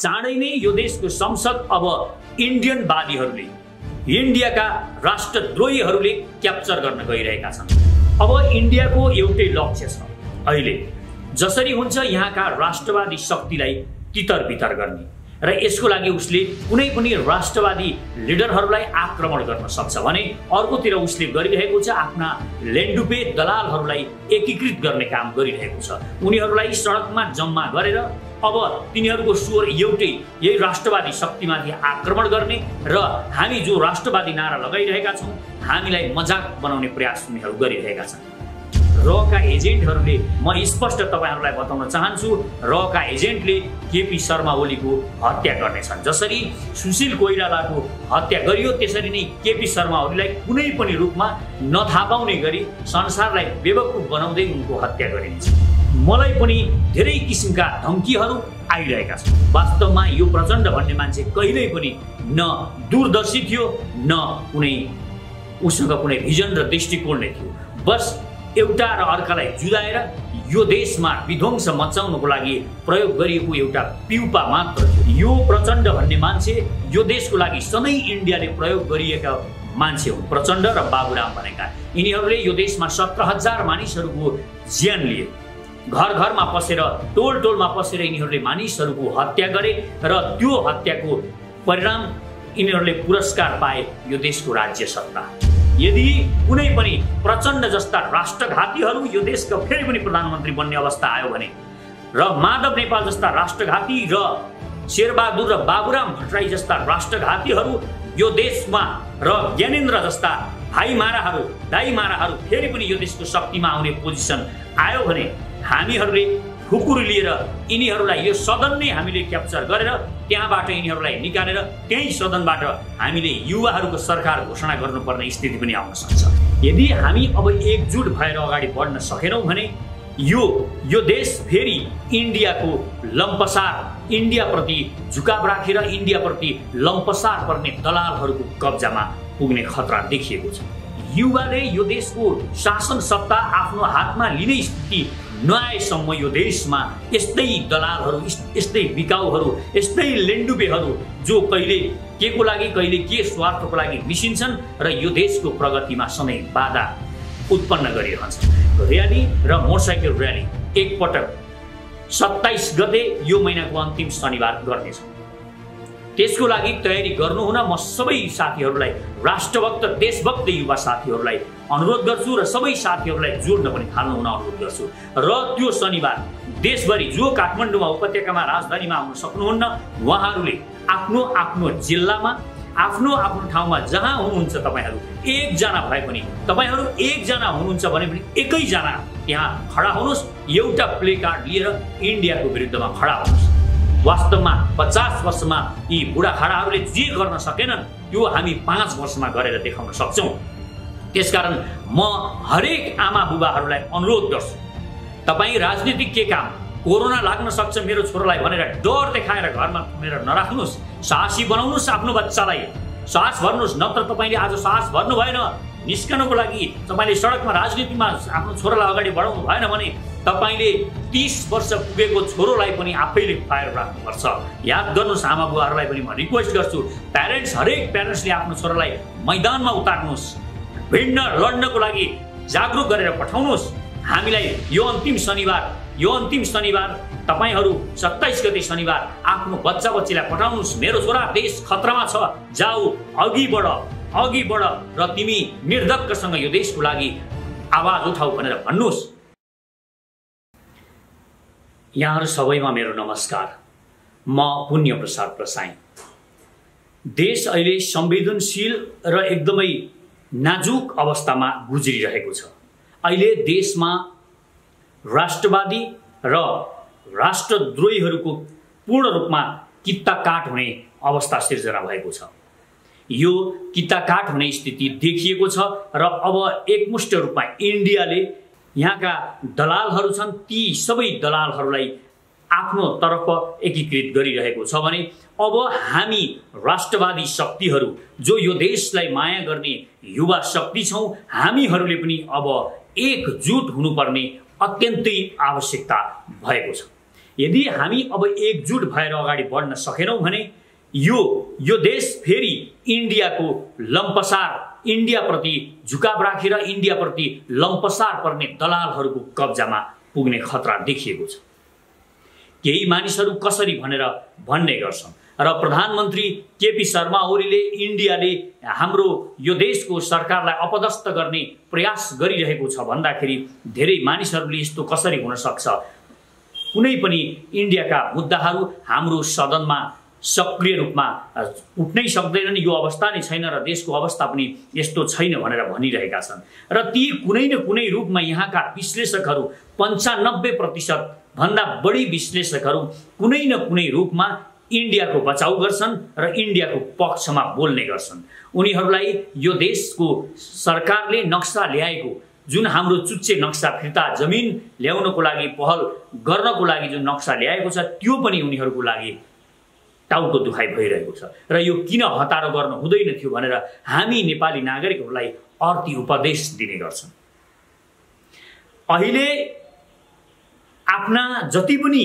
चाँडै नै यो देशको संसद अब इन्डियनवादीहरूले, इन्डियाका राष्ट्रद्रोहीहरूले क्याप्चर गर्न गइरहेका छन्। अब इन्डियाको एउटै लक्ष्य छ, अहिले जसरी हुन्छ यहाँका राष्ट्रवादी शक्तिलाई तितर-बितर गर्ने र यसको लागि उसले कुनै पनि राष्ट्रवादी लिडरहरूलाई आक्रमण गर्न सक्छ भने अर्कोतिर उसले गरिरहेको छ आफ्ना लेन्डुपे दलालहरूलाई एकीकृत गर्ने काम गरिरहेको छ। उनीहरूलाई सडकमा जम्मा गरेर अब तिनीहरूको स्वर एउटै, यही राष्ट्रवादी शक्तिमाथि आक्रमण गर्ने र हामी जो राष्ट्रवादी नारा लगाइरहेका छौँ हामीलाई मजाक बनाउने प्रयास उनीहरू गरिरहेका छन्। रका एजेन्टहरूले, म स्पष्ट तपाईहरुलाई बताउन चाहन्छु, रका एजेन्टले केपी शर्मा ओलीको हत्या गर्नेछन्। जसरी सुशील कोइरालाको हत्या गरियो त्यसरी नै केपी शर्मा ओलीलाई कुनै पनि रूपमा नथाहा पाउने गरी संसारलाई बेवकुफ बनाउँदै उनको हत्या गरिन्छ। मलाई पनि धेरै किसिमका धम्कीहरू आइरहेका छन्। वास्तवमा यो प्रचण्ड भन्ने मान्छे कहिल्यै पनि न दूरदर्शी थियो न कुनै उसँग कुनै भिजन र दृष्टिकोण नै थियो। बस एउटा र अर्कालाई जुदाएर यो देशमा विध्वंस मचाउनको लागि प्रयोग गरिएको एउटा पिउपा मात्र थियो। यो प्रचण्ड भन्ने मान्छे यो देशको लागि सधैँ इन्डियाले प्रयोग गरिएका मान्छे हुन्। प्रचण्ड र बाबुराम भनेका यिनीहरूले यो देशमा 17,000 मानिसहरूको ज्यान लिए। घर घरमा पसेर, टोल टोलमा पसेर यिनीहरूले मानिसहरूको हत्या गरे र त्यो हत्याको परिणाम यिनीहरूले पुरस्कार पाए, यो देशको राज्य सत्ता। यदि कुनै पनि प्रचण्ड जस्ता राष्ट्रघातीहरू यो देशका फेरि पनि प्रधानमन्त्री बन्ने अवस्था आयो भने र माधव नेपाल जस्ता राष्ट्रघाती र शेरबहादुर र बाबुराम भट्टराई जस्ता राष्ट्रघातीहरू यो देशमा र ज्ञानेन्द्र जस्ता भाइ माराहरू, दाइ माराहरू फेरि पनि यो देशको शक्तिमा आउने पोजिसन आयो भने हामीहरूले खुकुर लिएर यिनीहरूलाई यो सदन नै हामीले क्याप्चर गरेर त्यहाँबाट यिनीहरूलाई निकालेर त्यही सदनबाट हामीले युवाहरूको सरकार घोषणा गर्नुपर्ने स्थिति पनि आउन सक्छ। यदि हामी अब एकजुट भएर अगाडि बढ्न सकेनौँ भने यो देश फेरि इन्डियाको लम्पसार, इन्डियाप्रति झुकाव राखेर इन्डियाप्रति लम्पसार पर्ने दलालहरूको कब्जामा पुग्ने खतरा देखिएको छ। युवाले यो देशको शासन सत्ता आफ्नो हातमा लिने स्थिति नआएसम्म यो देशमा यस्तै दलालहरू, यस्तै बिकाउहरू, यस्तै लेन्डुबेहरू जो कहिले के को लागि कहिले के स्वार्थको लागि मिसिन्छन् र यो देशको प्रगतिमा सधैँ बाधा उत्पन्न गरिरहन्छन्। र्याली र मोटरसाइकल र्याली एकपटक 27 गते यो महिनाको अन्तिम शनिबार गर्नेछौँ। त्यसको लागि तयारी गर्नुहुन म सबै साथीहरूलाई, राष्ट्रभक्त देशभक्त युवा साथीहरूलाई अनुरोध गर्छु र सबै साथीहरूलाई जोड्न पनि थाल्नुहुन अनुरोध गर्छु। र त्यो शनिबार देशभरि जो काठमाडौँमा उपत्यकामा राजधानीमा आउन सक्नुहुन्न उहाँहरूले आफ्नो आफ्नो जिल्लामा, आफ्नो आफ्नो ठाउँमा जहाँ हुनुहुन्छ तपाईहरू एकजना भए पनि, तपाईहरू एकजना हुनुहुन्छ भने पनि एकैजना त्यहाँ खडा हुनुहोस्, एउटा प्ले कार्ड लिएर इन्डियाको विरुद्धमा खडा हुनुहोस्। वास्तवमा 50 वर्षमा यी बुढाखाडाहरूले जे गर्न सकेनन् त्यो हामी 5 वर्षमा गरेर देखाउन सक्छौँ। त्यसकारण म हरेक आमा बुबाहरूलाई अनुरोध गर्छु, तपाईँ राजनीतिक के काम, कोरोना लाग्न सक्छ मेरो छोरालाई भनेर डर देखाएर घरमा थुनेर नराख्नुहोस्। साहसी बनाउनुहोस् आफ्नो बच्चालाई, साहस भर्नुहोस्। नत्र तपाईँले आज साहस भर्नु भएन, निस्कनको लागि तपाईँले सडकमा राजनीतिमा आफ्नो छोरालाई अगाडि बढाउनु भएन भने तपाईँले 30 वर्ष पुगेको छोरोलाई पनि आफैले फायर राख्नुपर्छ। याद गर्नुहोस्, आमा बुवाहरूलाई पनि म रिक्वेस्ट गर्छु, हरेक प्यारेन्ट्सले आफ्नो छोरालाई मैदानमा उतार्नुहोस्, भिड्न लड्नको लागि जागरुक गरेर पठाउनुहोस्। हामीलाई यो अन्तिम शनिबार तपाईहरू 27 गते शनिबार आफ्नो बच्चा बच्चीलाई पठाउनुहोस्। मेरो छोरा देश खतरामा छ, जाऊ अघि बढ र तिमी निर्धक्कसँग यो देशको लागि आवाज उठाऊ भनेर भन्नुहोस्। यहाँहरू सबैमा मेरो नमस्कार। म पुण्य प्रसाद प्रसाई। देश अहिले संवेदनशील र एकदमै नाजुक अवस्थामा गुज्रिरहेको छ। अहिले देशमा राष्ट्रवादी र राष्ट्रद्रोहीहरूको पूर्ण रूपमा कित्ताकाट हुने अवस्था सिर्जना भएको छ। यो कित्ताकाट हुने स्थिति देखिएको छ र अब एकमुष्ट रूपमा इन्डियाले यहाँका दलालहरू छन्, ती सबै दलालहरूलाई आफ्नो तर्फ एकीकृत गरिरहेको छ भने अब हामी राष्ट्रवादी शक्तिहरू जो यो देशलाई माया गर्ने युवा शक्ति छौँ, हामीहरूले पनि अब एकजुट हुनुपर्ने अत्यन्तै आवश्यकता भएको छ। यदि हामी अब एकजुट भएर अगाडि बढ्न सकेनौँ भने यो देश फेरि इन्डियाको लम्पसार, इन्डियाप्रति झुकाव राखेर इन्डियाप्रति लम्पसार पर्ने दलालहरूको कब्जामा पुग्ने खतरा देखिएको छ। केही मानिसहरू कसरी भनेर भन्ने गर्छन् र प्रधानमन्त्री केपी शर्मा ओलीले इन्डियाले हाम्रो यो देशको सरकारलाई अपदस्थ गर्ने प्रयास गरिरहेको छ भन्दाखेरि धेरै मानिसहरूले यस्तो कसरी हुन सक्छ, कुनै पनि इन्डियाका मुद्दाहरू हाम्रो सदनमा सक्रिय रूपमा उठ्नै सक्दैनन्, यो अवस्था नै छैन र देशको अवस्था पनि यस्तो छैन भनेर भनिरहेका छन्। र ती कुनै न कुनै रूपमा यहाँका विश्लेषकहरू 95% भन्दा बढी विश्लेषकहरू कुनै न कुनै रूपमा इन्डियाको बचाउ गर्छन् र इन्डियाको पक्षमा बोल्ने गर्छन्। उनीहरूलाई यो देशको सरकारले नक्सा ल्याएको जुन हाम्रो चुच्चे नक्सा फिर्ता जमिन ल्याउनको लागि पहल गर्नको लागि जुन नक्सा ल्याएको छ त्यो पनि उनीहरूको लागि टाउको दुखाइ भइरहेको छ र यो किन हतारो गर्न हुँदैन थियो भनेर हामी नेपाली नागरिकहरूलाई अर्थी उपदेश दिने गर्छन्। अहिले आफ्ना जति पनि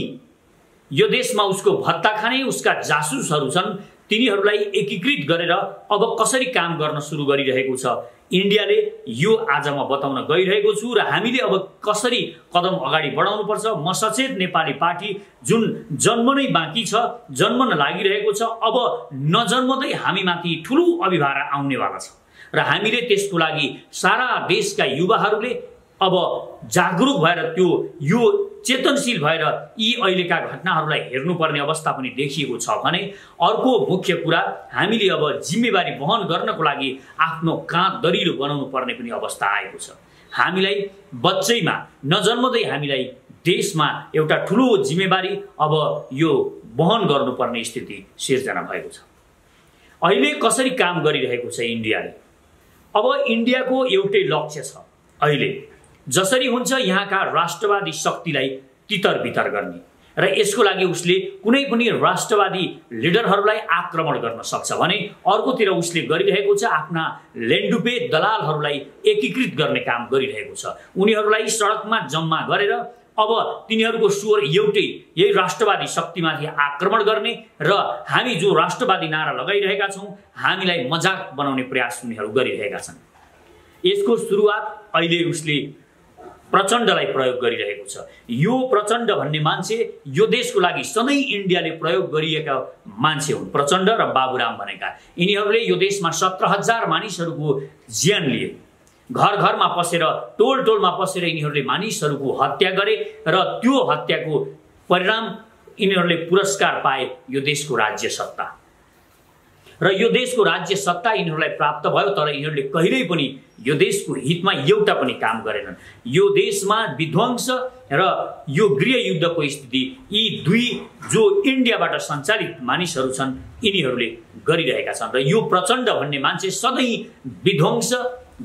यो देशमा उसको भत्ता खाने उसका जासुसहरू छन् तिनीहरूलाई एकीकृत गरेर अब कसरी काम गर्न सुरु गरिरहेको छ इन्डियाले, यो आज म बताउन गइरहेको छु र हामीले अब कसरी कदम अगाडि बढाउनुपर्छ। म सचेत नेपाली पार्टी जुन जन्मनै बाँकी छ, जन्मन लागिरहेको छ, अब नजन्मदै हामीमाथि ठुलो अभिभार आउनेवाला छ र हामीले त्यसको लागि सारा देशका युवाहरूले अब जागरुक भएर यो चेतनशील भएर यी अहिलेका घटनाहरूलाई हेर्नुपर्ने अवस्था पनि देखिएको छ भने अर्को मुख्य कुरा हामीले अब जिम्मेवारी वहन गर्नको लागि आफ्नो काँध दरिलो बनाउनु पर्ने पनि अवस्था आएको छ। हामीलाई बच्चैमा नजन्मदै हामीलाई देशमा एउटा ठुलो जिम्मेवारी अब यो वहन गर्नुपर्ने स्थिति सिर्जना भएको छ। अहिले कसरी काम गरिरहेको छ इन्डियाले? अब इन्डियाको एउटै लक्ष्य छ, अहिले जसरी हुन्छ यहाँका राष्ट्रवादी शक्तिलाई तितर बितर गर्ने र यसको लागि उसले कुनै पनि राष्ट्रवादी लिडरहरूलाई आक्रमण गर्न सक्छ भने अर्कोतिर उसले गरिरहेको छ आफ्ना लेन्डुपे दलालहरूलाई एकीकृत गर्ने काम गरिरहेको छ। उनीहरूलाई सडकमा जम्मा गरेर अब तिनीहरूको स्वर एउटै यही राष्ट्रवादी शक्तिमाथि आक्रमण गर्ने र हामी जो राष्ट्रवादी नारा लगाइरहेका छौँ हामीलाई मजाक बनाउने प्रयास उनीहरू गरिरहेका छन्। यसको सुरुवात अहिले उसले प्रचण्डलाई प्रयोग गरिरहेको छ। यो प्रचण्ड भन्ने मान्छे यो देशको लागि सधैँ इन्डियाले प्रयोग गरिएका मान्छे हुन्, प्रचण्ड र बाबुराम भनेका। यिनीहरूले यो देशमा 17,000 मानिसहरूको ज्यान लिए, घर घरमा पसेर टोल टोलमा पसेर यिनीहरूले मानिसहरूको हत्या गरे र त्यो हत्याको परिणाम यिनीहरूले पुरस्कार पाए यो देशको राज्य सत्ता र यो देशको राज्य सत्ता यिनीहरूलाई प्राप्त भयो। तर यिनीहरूले कहिल्यै पनि यो देशको हितमा एउटा पनि काम गरेनन्। यो देशमा विध्वंस र यो गृह युद्धको स्थिति यी दुई जो इन्डियाबाट सञ्चालित मानिसहरू छन् यिनीहरूले गरिरहेका छन् र यो प्रचण्ड भन्ने मान्छे सधैँ विध्वंस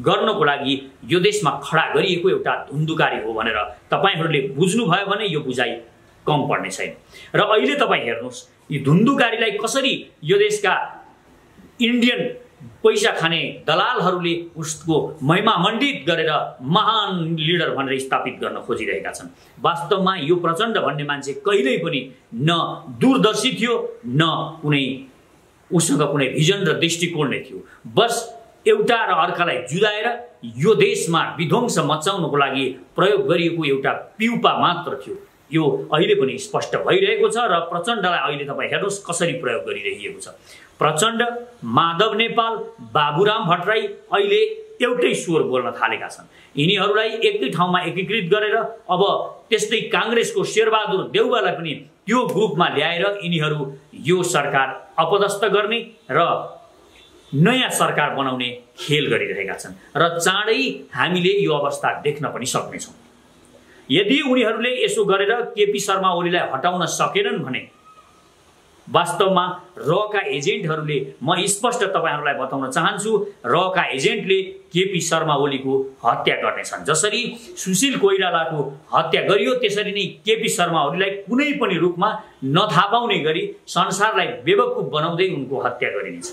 गर्नको लागि यो देशमा खडा गरिएको एउटा धुन्धुकारी हो भनेर तपाईहरूले बुझ्नुभयो भने यो बुझाइ कम पर्ने छैन। र अहिले तपाईँ हेर्नुहोस् यी धुन्धुकारीलाई कसरी यो देशका इन्डियन पैसा खाने दलालहरूले उसको महिमा मण्डित गरेर महान लिडर भनेर स्थापित गर्न खोजिरहेका छन्। वास्तवमा यो प्रचण्ड भन्ने मान्छे कहिल्यै पनि न दूरदर्शी थियो न कुनै उसँग कुनै भिजन र दृष्टिकोण नै थियो। बस एउटा र अर्कालाई जुदाएर यो देशमा विध्वंस मचाउनको लागि प्रयोग गरिएको एउटा पिउपा मात्र थियो। यो अहिले पनि स्पष्ट भइरहेको छ र प्रचण्डलाई अहिले तपाईँ हेर्नुहोस् कसरी प्रयोग गरिरहेको छ। प्रचण्ड, माधव नेपाल, बाबुराम भट्टराई अहिले एउटै स्वर बोल्न थालेका छन्। यिनीहरूलाई एकै ठाउँमा एकीकृत गरेर अब त्यस्तै काङ्ग्रेसको शेरबहादुर देउवालाई पनि त्यो ग्रुपमा ल्याएर यिनीहरू यो सरकार अपदस्थ गर्ने र नयाँ सरकार बनाउने खेल गरिरहेका छन् र चाँडै हामीले यो अवस्था देख्न पनि सक्नेछौँ। यदि उनीहरूले यसो गरेर केपी शर्मा ओलीलाई हटाउन सकेनन् भने वास्तवमा रका एजेन्टहरूले, म स्पष्ट तपाईहरुलाई बताउन चाहन्छु, रका एजेन्टले केपी शर्मा ओलीको हत्या गर्नेछन्। जसरी सुशील कोइरालाको हत्या गरियो त्यसरी नै केपी शर्मा ओलीलाई कुनै पनि रूपमा नथाहा पाउने गरी संसारलाई बेवकुफ बनाउँदै उनको हत्या गरिनेछ।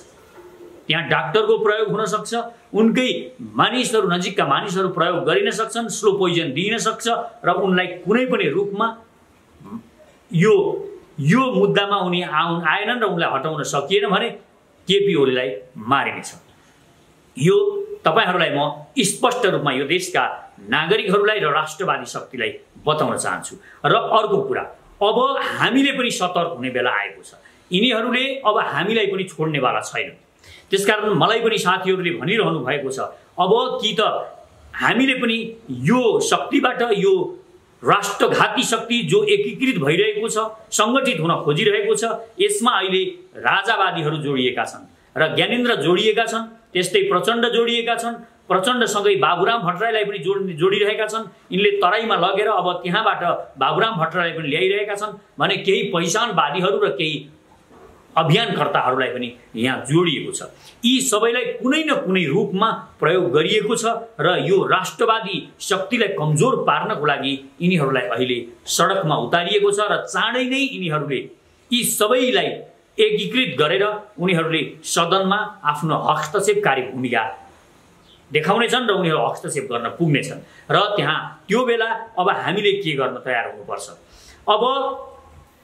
त्यहाँ डाक्टरको प्रयोग हुन सक्छ, उनकै मानिसहरू नजिकका मानिसहरू प्रयोग गरिन सक्छन्, स्लो पोइजन दिइन सक्छ र उनलाई कुनै पनि रूपमा यो मुद्दामा उनी आएनन् र उनलाई हटाउन सकिएन भने केपी ओलीलाई मारिनेछ। यो तपाईहरूलाई म स्पष्ट रूपमा यो देशका नागरिकहरूलाई र राष्ट्रवादी शक्तिलाई बताउन चाहन्छु। र अर्को कुरा, अब हामीले पनि सतर्क हुने बेला आएको छ। यिनीहरूले अब हामीलाई पनि छोड्नेवाला छैन। त्यसकारण मलाई पनि साथीहरूले भनिरहनु भएको छ, अब कि त हामीले पनि यो शक्तिबाट, यो राष्ट्रघाती शक्ति जो एकीकृत भइरहेको छ, सङ्गठित हुन खोजिरहेको छ, यसमा अहिले राजावादीहरू जोडिएका छन् र ज्ञानेन्द्र जोडिएका छन्, त्यस्तै प्रचण्ड जोडिएका छन्। प्रचण्डसँगै बाबुराम भट्टराईलाई पनि जोडिरहेका छन्। यिनले तराईमा लगेर अब त्यहाँबाट बाबुराम भट्टराईलाई पनि ल्याइरहेका छन् भने केही पहिचानवादीहरू र केही अभियानकर्ताहरूलाई पनि यहाँ जोडिएको छ। यी सबैलाई कुनै न कुनै रूपमा प्रयोग गरिएको छ र यो राष्ट्रवादी शक्तिलाई कमजोर पार्नको लागि यिनीहरूलाई अहिले सडकमा उतारिएको छ र चाँडै नै यिनीहरूले यी सबैलाई एकीकृत गरेर उनीहरूले सदनमा आफ्नो हस्तक्षेपकारी भूमिका देखाउनेछन् र उनीहरू हस्तक्षेप गर्न पुग्नेछन् र त्यहाँ त्यो बेला अब हामीले के गर्न तयार हुनुपर्छ। अब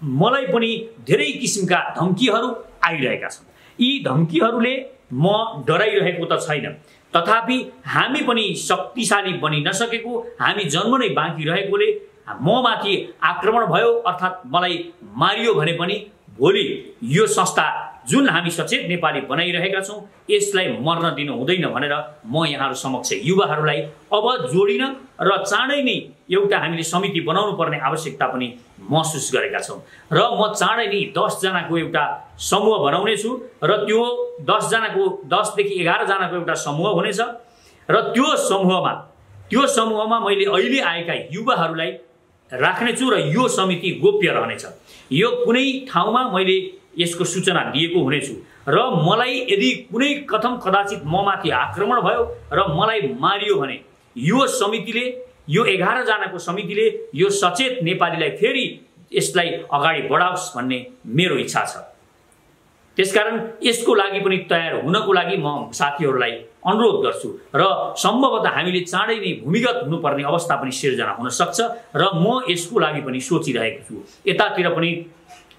मलाई पनि धेरै किसिमका धम्कीहरू आइरहेका छन्। यी धम्कीहरूले म डराइरहेको त छैन, तथापि हामी पनि शक्तिशाली बनि नसकेको, हामी जन्म नै बाँकी रहेकोले म माथि आक्रमण भयो अर्थात् मलाई मारियो भने पनि भोलि यो संस्था जुन हामी सचेत नेपाली बनाइरहेका छौँ यसलाई मर्न दिनु हुँदैन भनेर म यहाँहरू समक्ष युवाहरूलाई अब जोडिन र चाँडै नै एउटा हामीले समिति बनाउनु पर्ने आवश्यकता पनि महसुस गरेका छौँ र म चाँडै नै 10 जनाको एउटा समूह बनाउनेछु र त्यो 10 देखि 11 जनाको एउटा समूह हुनेछ र त्यो समूहमा मैले अहिले आएका युवाहरूलाई राख्नेछु र यो समिति गोप्य रहनेछ। यो कुनै ठाउँमा मैले यसको सूचना दिएको हुनेछु र मलाई यदि कुनै कथम कदाचित ममाथि आक्रमण भयो र मलाई मारियो भने यो समितिले, यो 11 जनाको समितिले यो सचेत नेपालीलाई फेरि यसलाई अगाडि बढाओस् भन्ने मेरो इच्छा छ। त्यसकारण यसको लागि पनि तयार हुनको लागि म साथीहरूलाई अनुरोध गर्छु र सम्भवतः हामीले चाँडै नै भूमिगत हुनुपर्ने अवस्था पनि सिर्जना हुन सक्छ र म यसको लागि पनि सोचिरहेको छु। यतातिर पनि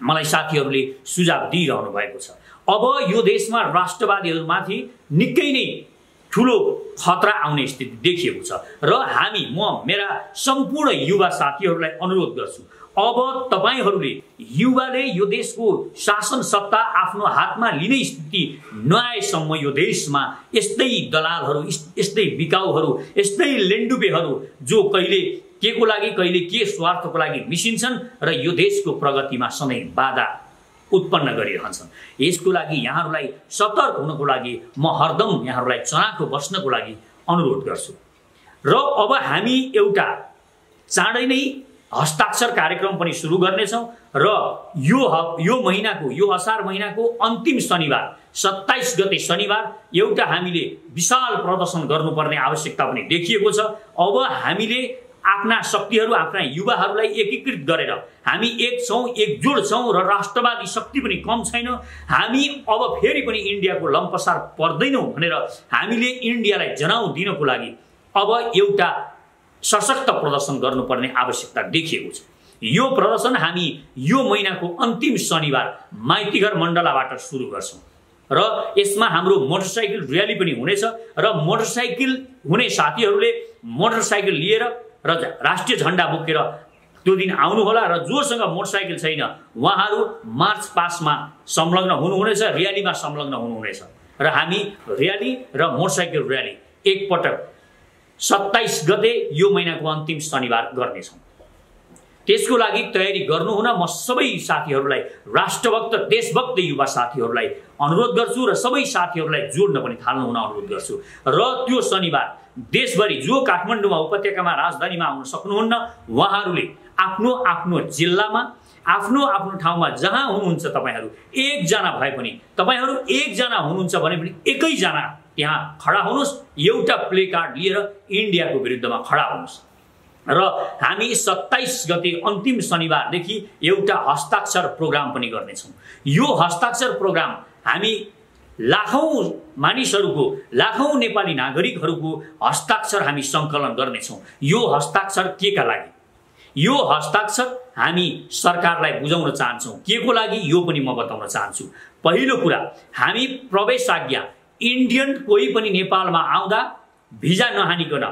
मलाई साथीहरूले सुझाव दिइरहनु भएको छ। अब यो देशमा राष्ट्रवादीहरूमाथि निकै नै ठुलो खतरा आउने स्थिति देखिएको छ र म मेरा सम्पूर्ण युवा साथीहरूलाई अनुरोध गर्छु, अब तपाईहरूले युवाले यो देशको शासन सत्ता आफ्नो हातमा लिने स्थिति नआएसम्म यो देशमा यस्तै दलालहरू, यस्तै बिकाउहरू, यस्तै लेन्डुपेहरू जो कहिले के को लागि कहिले के स्वार्थको लागि मिसिन्छन् र यो देशको प्रगतिमा सधैँ बाधा उत्पन्न गरिरहन्छन्। यसको लागि यहाँहरूलाई सतर्क हुनको लागि म हरदम यहाँहरूलाई चनाखो बस्नको लागि अनुरोध गर्छु र अब हामी एउटा चाँडै नै हस्ताक्षर कार्यक्रम पनि सुरु गर्नेछौँ र यो महिनाको, यो असार महिनाको अन्तिम शनिबार 27 गते शनिबार एउटा हामीले विशाल प्रदर्शन गर्नुपर्ने आवश्यकता पनि देखिएको छ। अब हामीले आफ्ना शक्तिहरू, आफ्ना युवाहरूलाई एकीकृत गरेर हामी एक छौँ, एकजुट छौँ र राष्ट्रवादी शक्ति पनि कम छैन। हामी अब फेरि पनि इन्डियाको लम्पसार पर्दैनौँ भनेर हामीले इन्डियालाई जनाउ दिनको लागि अब एउटा सशक्त प्रदर्शन गर्नुपर्ने आवश्यकता देखिएको छ। यो प्रदर्शन हामी यो महिनाको अन्तिम शनिबार माइतीघर मण्डलाबाट सुरु गर्छौँ र यसमा हाम्रो मोटरसाइकल र्याली पनि हुनेछ र मोटरसाइकल हुने साथीहरूले मोटरसाइकल लिएर र राष्ट्रिय झण्डा बोकेर त्यो दिन आउनुहोला र जोसँग मोटरसाइकल छैन उहाँहरू मार्च पासमा संलग्न हुनुहुनेछ, र्यालीमा संलग्न हुनुहुनेछ र हामी र्याली र मोटरसाइकल र्याली एकपटक 27 गते यो महिनाको अन्तिम शनिबार गर्नेछौँ। त्यसको लागि तयारी गर्नुहुन म सबै साथीहरूलाई, राष्ट्रभक्त देशभक्त युवा साथीहरूलाई अनुरोध गर्छु र सबै साथीहरूलाई जोड्न पनि थाल्नु हुन अनुरोध गर्छु र त्यो शनिबार देशभरि जो काठमाडौँमा उपत्यकामा राजधानीमा आउन सक्नुहुन्न उहाँहरूले आफ्नो आफ्नो जिल्लामा, आफ्नो आफ्नो ठाउँमा जहाँ हुनुहुन्छ तपाईहरू एकजना भए पनि, तपाईहरू एकजना हुनुहुन्छ भने पनि एकैजना त्यहाँ खडा हुनुहोस्, एउटा प्ले कार्ड लिएर इन्डियाको विरुद्धमा खडा हुनुहोस् र हामी 27 गते अन्तिम शनिबारदेखि एउटा हस्ताक्षर प्रोग्राम पनि गर्नेछौँ। यो हस्ताक्षर प्रोग्राम हामी लाखौं मानिसहरूको, लाखौं नेपाली नागरिकहरूको हस्ताक्षर हामी सङ्कलन गर्नेछौँ। यो हस्ताक्षर के का लागि? यो हस्ताक्षर हामी सरकारलाई बुझाउन चाहन्छौँ। के को लागि यो पनि म बताउन चाहन्छु। पहिलो कुरा, हामी प्रवेश आज्ञा इन्डियन कोही पनि नेपालमा आउँदा भिजा नहानिकन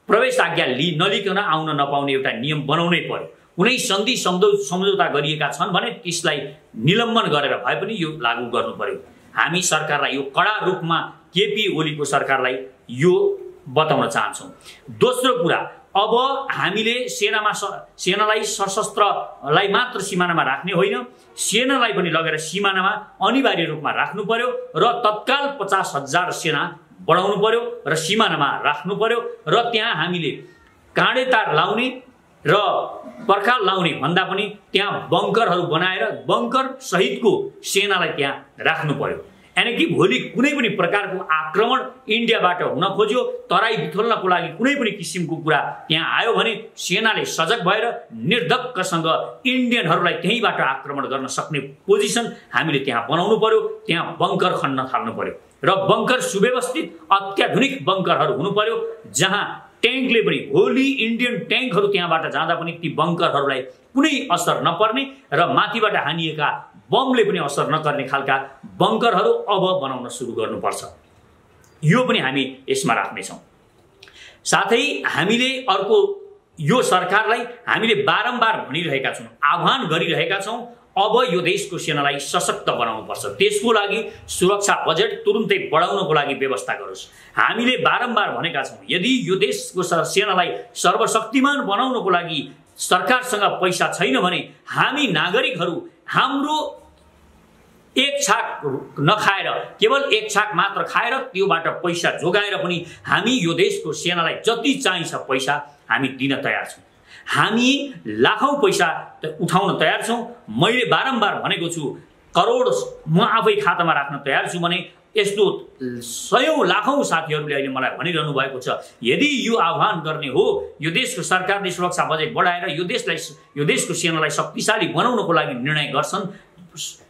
प्रवेश आज्ञा नलिकन आउन नपाउने एउटा नियम बनाउनै पर्यो। कुनै सन्धि सम्झौता गरिएका छन् भने त्यसलाई निलम्बन गरेर भए पनि यो लागू गर्नु पर्यो। हामी सरकारलाई यो कडा रूपमा केपी ओलीको सरकारलाई यो बताउन चाहन्छौँ। दोस्रो कुरा, अब हामीले सेनालाई सशस्त्रलाई मात्र सिमानामा राख्ने होइन, सेनालाई पनि लगेर सिमानामा अनिवार्य रूपमा राख्नु पर्यो र तत्काल 50,000 सेना बढाउनु पर्यो र सिमानामा राख्नु पर्यो र त्यहाँ हामीले काँडेतार लाउने र पर्खाल लाउने भन्दा पनि त्यहाँ बङ्करहरू बनाएर बङ्कर सहितको सेनालाई त्यहाँ राख्नु पर्यो। यानी कि भोलि कुनै पनि प्रकारको आक्रमण इन्डियाबाट हुन खोज्यो, तराई बिथोल्नको लागि कुनै पनि किसिमको कुरा त्यहाँ आयो भने सेनाले सजग भएर निर्धक्कसँग इन्डियनहरूलाई त्यहीँबाट आक्रमण गर्न सक्ने पोजिसन हामीले त्यहाँ बनाउनु पर्यो। त्यहाँ बङ्कर खन्न थाल्नु पर्यो र बङ्कर सुव्यवस्थित अत्याधुनिक बङ्करहरू हुनु पर्यो, जहाँ ट्याङ्कले पनि भोलि इन्डियन ट्याङ्कहरू त्यहाँबाट जाँदा पनि ती बङ्करहरूलाई कुनै असर नपर्ने र माथिबाट हानिएका बमले पनि असर नगर्ने खालका बङ्करहरू अब बनाउन सुरु गर्नुपर्छ। यो पनि हामी यसमा राख्नेछौँ। साथै हामीले अर्को, यो सरकारलाई हामीले बारम्बार भनिरहेका छौँ, आह्वान गरिरहेका छौँ, अब यो देशको सेनालाई सशक्त बनाउनुपर्छ। त्यसको लागि सुरक्षा बजेट तुरुन्तै बढाउनको लागि व्यवस्था गरोस्। हामीले बारम्बार भनेका छौँ, यदि यो देशको सेनालाई सर्वशक्तिमान बनाउनको लागि सरकारसँग पैसा छैन भने हामी नागरिकहरू हाम्रो एक छाक नखाएर, केवल एक छाक मात्र खाएर त्योबाट पैसा जोगाएर पनि हामी यो देशको सेनालाई जति चाहिन्छ पैसा हामी दिन तयार छौँ। हामी लाखौं पैसा उठाउन तयार छौँ। मैले बारम्बार भनेको छु, करोड म आफै खातामा राख्न तयार छु भने यस्तो सयौं लाखौं साथीहरूले अहिले मलाई भनिरहनु भएको छ, यदि यो आह्वान गर्ने हो, यो देशको सरकारले सुरक्षा बजेट बढाएर यो देशको सेनालाई शक्तिशाली बनाउनको लागि निर्णय गर्छन्,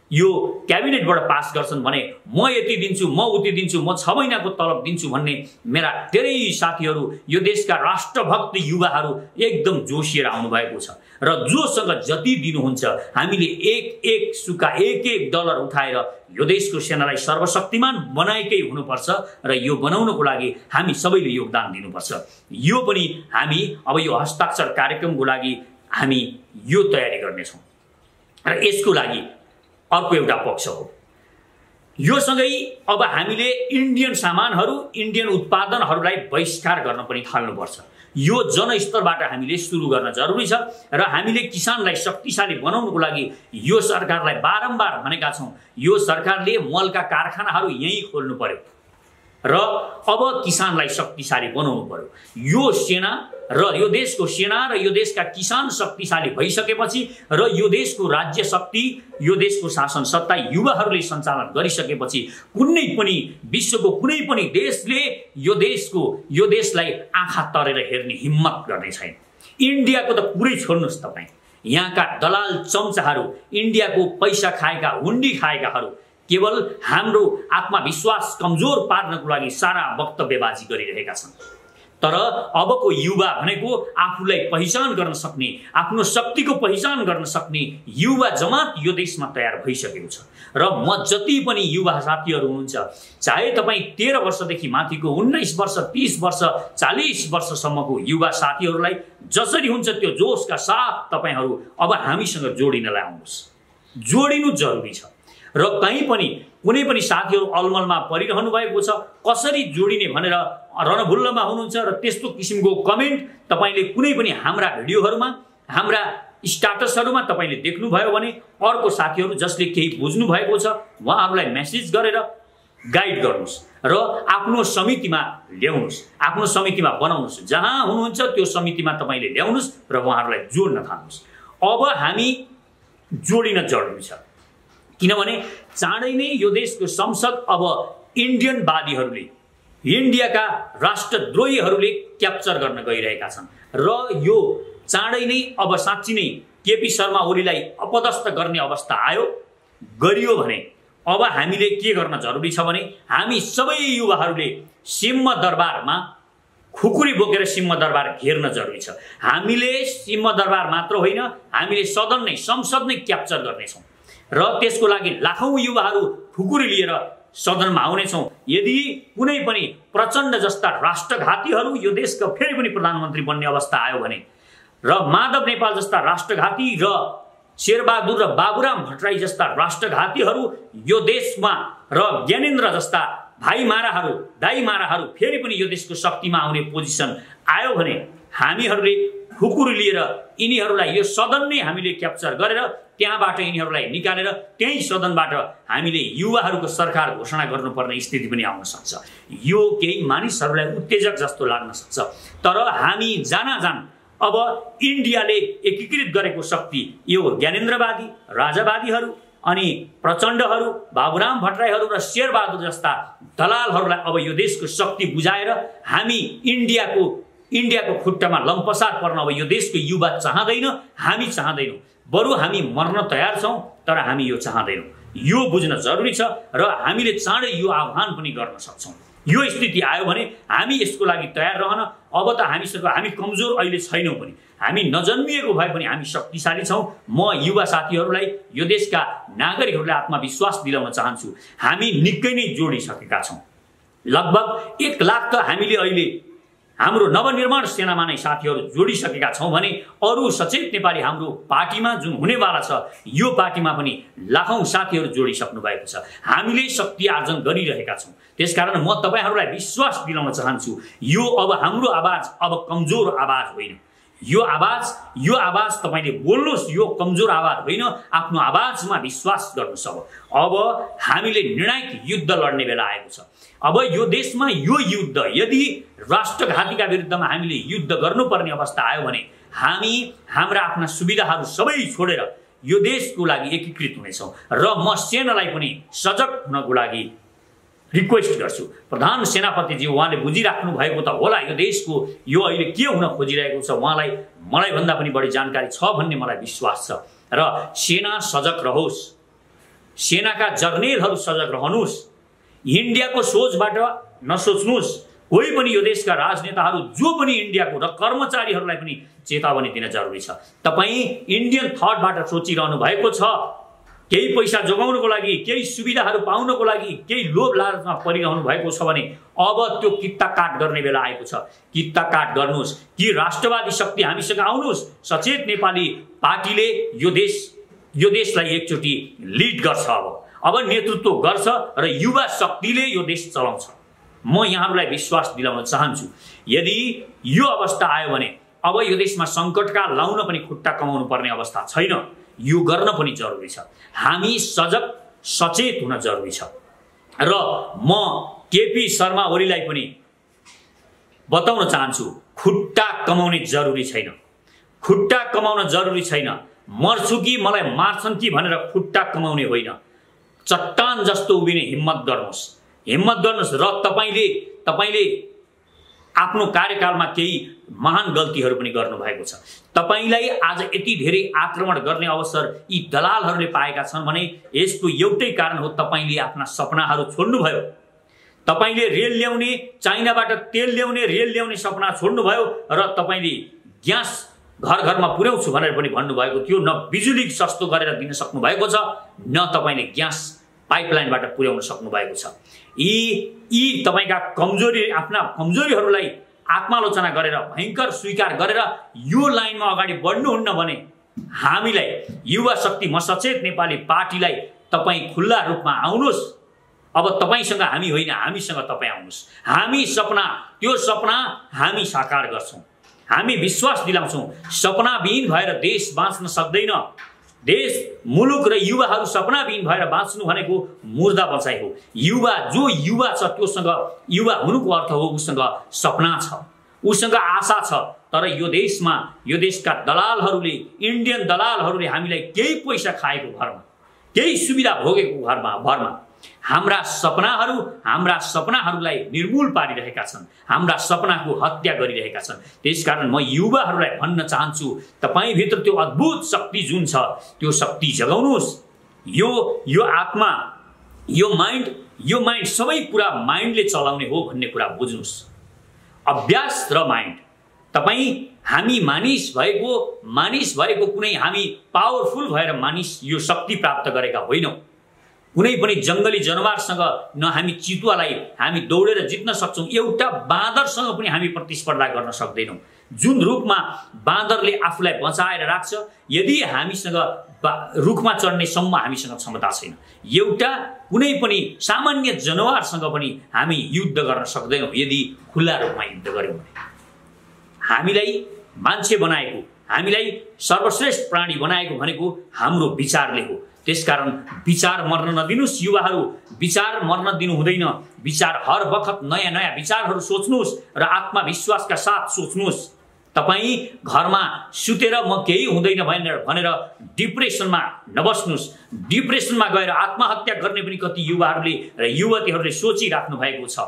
यो क्याबिनेटबाट पास गर्छन् भने म यति दिन्छु, म उति दिन्छु, म 6 महिनाको तलब दिन्छु भन्ने मेरा धेरै साथीहरू, यो देशका राष्ट्रभक्त युवाहरू एकदम जोसिएर आउनु भएको छ र जोसँग जति दिनुहुन्छ हामीले एक सुका एक डलर उठाएर यो देशको सेनालाई सर्वशक्तिमान बनाएकै हुनुपर्छ र यो बनाउनको लागि हामी सबैले योगदान दिनुपर्छ। यो पनि हामी अब यो हस्ताक्षर कार्यक्रमको लागि हामी यो तयारी गर्नेछौँ र यसको लागि अर्को एउटा पक्ष हो। यो सँगै अब हामीले इन्डियन सामानहरू, इन्डियन उत्पादनहरूलाई बहिष्कार गर्न पनि थाल्नुपर्छ। यो जनस्तरबाट हामीले सुरु गर्न जरुरी छ र हामीले किसानलाई शक्तिशाली बनाउनको लागि यो सरकारलाई बारम्बार भनेका छौँ, यो सरकारले मलका कारखानाहरू यहीँ खोल्नु पर्यो र अब किसानलाई शक्तिशाली बनाउनु पर्यो। यो सेना र यो देशको सेना र यो देशका किसान शक्तिशाली भइसकेपछि र यो देशको राज्य शक्ति, यो देशको शासन सत्ता युवाहरूले सञ्चालन गरिसकेपछि कुनै पनि विश्वको कुनै पनि देशले यो देशलाई आँखा तरेर हेर्ने हिम्मत गर्ने छैन। इन्डियाको त पुरै छोड्नुहोस् तपाईँ, यहाँका दलाल चम्चाहरू, इन्डियाको पैसा खाएका, हुन्डी खाएकाहरू केवल हाम्रो आत्मविश्वास कमजोर पार्नको लागि सारा वक्तव्यबाजी गरिरहेका छन्। तर अबको युवा भनेको आफूलाई पहिचान गर्न सक्ने, आफ्नो शक्तिको पहिचान गर्न सक्ने युवा जमात यो देशमा तयार भइसकेको छ र म जति पनि युवा साथीहरू हुनुहुन्छ, चाहे तपाईँ 13 वर्षदेखि माथिको, 19 वर्ष, 30 वर्ष, 40 वर्षसम्मको युवा साथीहरूलाई जसरी हुन्छ त्यो जोशका साथ तपाईँहरू अब हामीसँग जोडिनलाई आउनुहोस्। जोडिनु जरुरी छ र कहीँ पनि कुनै पनि साथीहरू अलमलमा परिरहनु भएको छ, कसरी जोडिने भनेर रणभुल्लमा हुनुहुन्छ र त्यस्तो किसिमको कमेन्ट तपाईँले कुनै पनि हाम्रा भिडियोहरूमा, हाम्रा स्ट्याटसहरूमा तपाईँले देख्नुभयो भने अर्को साथीहरू जसले केही बुझ्नु भएको छ उहाँहरूलाई मेसेज गरेर गाइड गर्नुहोस् र आफ्नो समितिमा ल्याउनुहोस्, आफ्नो समितिमा बनाउनुहोस्। जहाँ हुनुहुन्छ त्यो समितिमा तपाईँले ल्याउनुहोस् र उहाँहरूलाई जोड्न थाल्नुहोस्। अब हामी जोडिन जरुरी छ, किनभने चाँडै नै यो देशको संसद अब इन्डियनवादीहरूले, इन्डियाका राष्ट्रद्रोहीहरूले क्याप्चर गर्न गइरहेका छन् र यो चाँडै नै अब साँच्ची नै केपी शर्मा ओलीलाई अपदस्थ गर्ने अवस्था गरियो भने अब हामीले के गर्न जरुरी छ भने हामी सबै युवाहरूले सिंह दरबारमा खुकुरी बोकेर सिंहदरबार घेर्न जरुरी छ। हामीले सिंहदरबार मात्र होइन, हामीले सदन नै, संसद नै क्याप्चर गर्नेछौँ र त्यसको लागि लाखौं युवाहरू खुकुरी लिएर सदनमा आउनेछौँ। यदि कुनै पनि प्रचण्ड जस्ता राष्ट्रघातीहरू यो देशका फेरि पनि प्रधानमन्त्री बन्ने अवस्था आयो भने र माधव नेपाल जस्ता राष्ट्रघाती र शेरबहादुर र बाबुराम भट्टराई जस्ता राष्ट्रघातीहरू यो देशमा र ज्ञानेन्द्र जस्ता भाइमाराहरू दाइमाराहरू फेरि पनि यो देशको शक्तिमा आउने पोजिसन आयो भने हामीहरूले खुकुरी लिएर यिनीहरूलाई यो सदन नै हामीले क्याप्चर गरेर त्यहाँबाट यिनीहरूलाई निकालेर त्यही सदनबाट हामीले युवाहरूको सरकार घोषणा गर्नुपर्ने स्थिति पनि आउन सक्छ। यो केही मानिसहरूलाई उत्तेजक जस्तो लाग्न सक्छ, तर हामी जानाजान अब इन्डियाले एकीकृत गरेको शक्ति यो ज्ञानेन्द्रवादी राजावादीहरू अनि प्रचण्डहरू बाबुराम भट्टराईहरू र शेरबहादुर जस्ता दलालहरूलाई अब यो देशको शक्ति बुझाएर हामी इन्डियाको खुट्टामा लम्पसार पर्न अब यो देशको युवा चाहँदैन, हामी चाहँदैनौँ। बरु हामी मर्न तयार छौँ, तर हामी यो चाहँदैनौँ। यो बुझ्न जरुरी छ र हामीले चाँडै यो आह्वान पनि गर्न सक्छौँ। यो स्थिति आयो भने हामी यसको लागि तयार रहन। अब त हामी कमजोर अहिले छैनौँ पनि, हामी नजन्मिएको भए पनि हामी शक्तिशाली छौँ। म युवा साथीहरूलाई, यो देशका नागरिकहरूलाई आत्मविश्वास दिलाउन चाहन्छु। हामी निकै नै जोडिसकेका छौँ। लगभग 1 लाख त हामीले अहिले हाम्रो नवनिर्माण सेनामा नै साथीहरू जोडिसकेका छौँ भने अरू सचेत नेपाली हाम्रो पार्टीमा जुन हुनेवाला छ यो पार्टीमा पनि लाखौं साथीहरू जोडिसक्नु भएको छ। हामीले शक्ति आर्जन गरिरहेका छौँ। त्यसकारण म तपाईहरूलाई विश्वास दिलाउन चाहन्छु, यो अब हाम्रो आवाज अब कमजोर आवाज होइन। यो आवाज तपाईले बोल्नुस्, यो कमजोर आवाज होइन। आफ्नो आवाजमा विश्वास गर्नुस्। अब हामीले निर्णायक युद्ध लड्ने बेला आएको छ। अब यो देशमा यो युद्ध यदि राष्ट्रघातीका विरुद्धमा हामीले युद्ध गर्नुपर्ने अवस्था आयो भने हामी हाम्रा आफ्ना सुविधाहरू सबै छोडेर यो देशको लागि एकीकृत हुनेछौँ। र म सेनालाई पनि सजग हुनको लागि रिक्वेस्ट गर्छु। प्रधान सेनापतिजी उहाँले बुझिराख्नु भएको त होला यो देशको यो अहिले के हुन खोजिरहेको छ, मलाई भन्दा पनि बढी जानकारी छ भन्ने मलाई विश्वास छ। र सेना सजग रहोस्, सेनाका जर्नेलहरू सजग रहनुहोस्, इन्डियाको सोचबाट नसोच्नुहोस्। कोही पनि यो देशका राजनेताहरू जो पनि इन्डियाको र कर्मचारीहरूलाई पनि चेतावनी दिन जरुरी छ। तपाईँ इन्डियन थटबाट सोचिरहनु भएको छ, केही पैसा जोगाउनको लागि, केही सुविधाहरू पाउनको लागि, केही लोभ लालचमा परिरहनु भएको छ भने अब त्यो कित्ता काट गर्ने बेला आएको छ। कित्ता काट गर्नुहोस् कि राष्ट्रवादी शक्ति हामीसँग आउनुहोस्। सचेत नेपाली पार्टीले यो देशलाई एकचोटि लिड गर्छ, अब नेतृत्व गर्छ र युवा शक्तिले यो देश चलाउँछ। म यहाँहरूलाई विश्वास दिलाउन चाहन्छु, यदि यो अवस्था आयो भने अब यो देशमा सङ्कटकाल लाउन पनि खुट्टा कमाउनु पर्ने अवस्था छैन। यो गर्न पनि जरुरी छ। हामी सजग सचेत हुन जरुरी छ। र म केपी शर्मा ओलीलाई पनि बताउन चाहन्छु, खुट्टा कमाउने जरुरी छैन। खुट्टा कमाउन जरुरी छैन। मर्छु कि मलाई मार्छन् कि भनेर खुट्टा कमाउने होइन। चट्टान जस्तो उभिने हिम्मत गर्नुहोस् र तपाईले आफ्नो कार्यकालमा केही महान गल्तीहरू पनि गर्नुभएको छ। तपाईलाई आज यति धेरै आक्रमण गर्ने अवसर यी दलालहरूले पाएका छन् भने यसको एउटै कारण हो, तपाईले आफ्ना सपनाहरू छोड्नुभयो। तपाईले रेल ल्याउने, चाइनाबाट तेल ल्याउने, रेल ल्याउने सपना छोड्नुभयो र तपाईले ग्यास घर घरमा पुर्याउँछु भनेर पनि भन्नुभएको थियो। न बिजुली सस्तो गरेर दिन सक्नु भएको छ, न तपाईले ग्यास पाइपलाइनबाट पुर्याउन सक्नु भएको छ। यी तपाईका आफ्ना कमजोरीहरूलाई आत्मालोचना गरेर भयंकर स्वीकार गरेर यो लाइनमा अगाडि बढ्नुहुन्न भने हामीलाई युवा शक्ति म सचेत नेपाली पार्टीलाई तपाईँ खुल्ला रूपमा आउनुहोस्। अब तपाईसँग हामी होइन, हामीसँग तपाईँ आउनुहोस्। त्यो सपना हामी साकार गर्छौँ। हामी विश्वास दिलाउँछौँ, सपनाविहीन भएर देश बाँच्न सक्दैन। देश, मुलुक र युवाहरू सपनाविहीन भएर बाँच्नु भनेको मुर्दा बचाइ हो। जो युवा छ त्योसँग, युवा हुनुको अर्थ हो उसँग सपना छ, उसँग आशा छ। तर यो देशका दलालहरूले, इन्डियन दलालहरूले हामीलाई केही पैसा खाएको भरमा, केही सुविधा भोगेको भरमा हाम्रा सपनाहरूलाई निर्मूल पारिरहेका छन्, हाम्रा सपनाको हत्या गरिरहेका छन्। त्यसकारण म युवाहरूलाई भन्न चाहन्छु, तपाईभित्र त्यो अद्भुत शक्ति जुन छ त्यो शक्ति जगाउनुहोस्। यो आत्मा, यो माइन्ड सबै कुरा माइन्डले चलाउने हो भन्ने कुरा बुझ्नुहोस्। अभ्यास र माइन्ड। तपाईँ हामी मानिस भएको कुनै हामी पावरफुल भएर मानिस यो शक्ति प्राप्त गरेका होइनौँ। कुनै पनि जङ्गली जनावरसँग न हामी चितुवालाई हामी दौडेर जित्न सक्छौँ, एउटा बाँदरसँग पनि हामी प्रतिस्पर्धा गर्न सक्दैनौँ। जुन रूपमा बाँदरले आफूलाई बचाएर राख्छ, यदि हामीसँग रुखमा चढ्ने सम्म हामीसँग क्षमता छैन। एउटा कुनै पनि सामान्य जनावरसँग पनि हामी युद्ध गर्न सक्दैनौँ यदि खुल्ला रूपमा युद्ध गर्यौँ भने। हामीलाई मान्छे बनाएको, हामीलाई सर्वश्रेष्ठ प्राणी बनाएको भनेको हाम्रो विचारले हो। त्यसकारण विचार मर्न नदिनुस् युवाहरू, विचार मर्न दिनु हुँदैन। विचार हर बखत नयाँ नयाँ विचारहरू सोच्नुहोस् र आत्मविश्वासका साथ सोच्नुहोस्। तपाईँ घरमा सुतेर म केही हुँदैन भनेर डिप्रेसनमा नबस्नुहोस्। डिप्रेसनमा गएर आत्महत्या गर्ने पनि कति युवाहरूले र युवतीहरूले सोचिराख्नु भएको छ।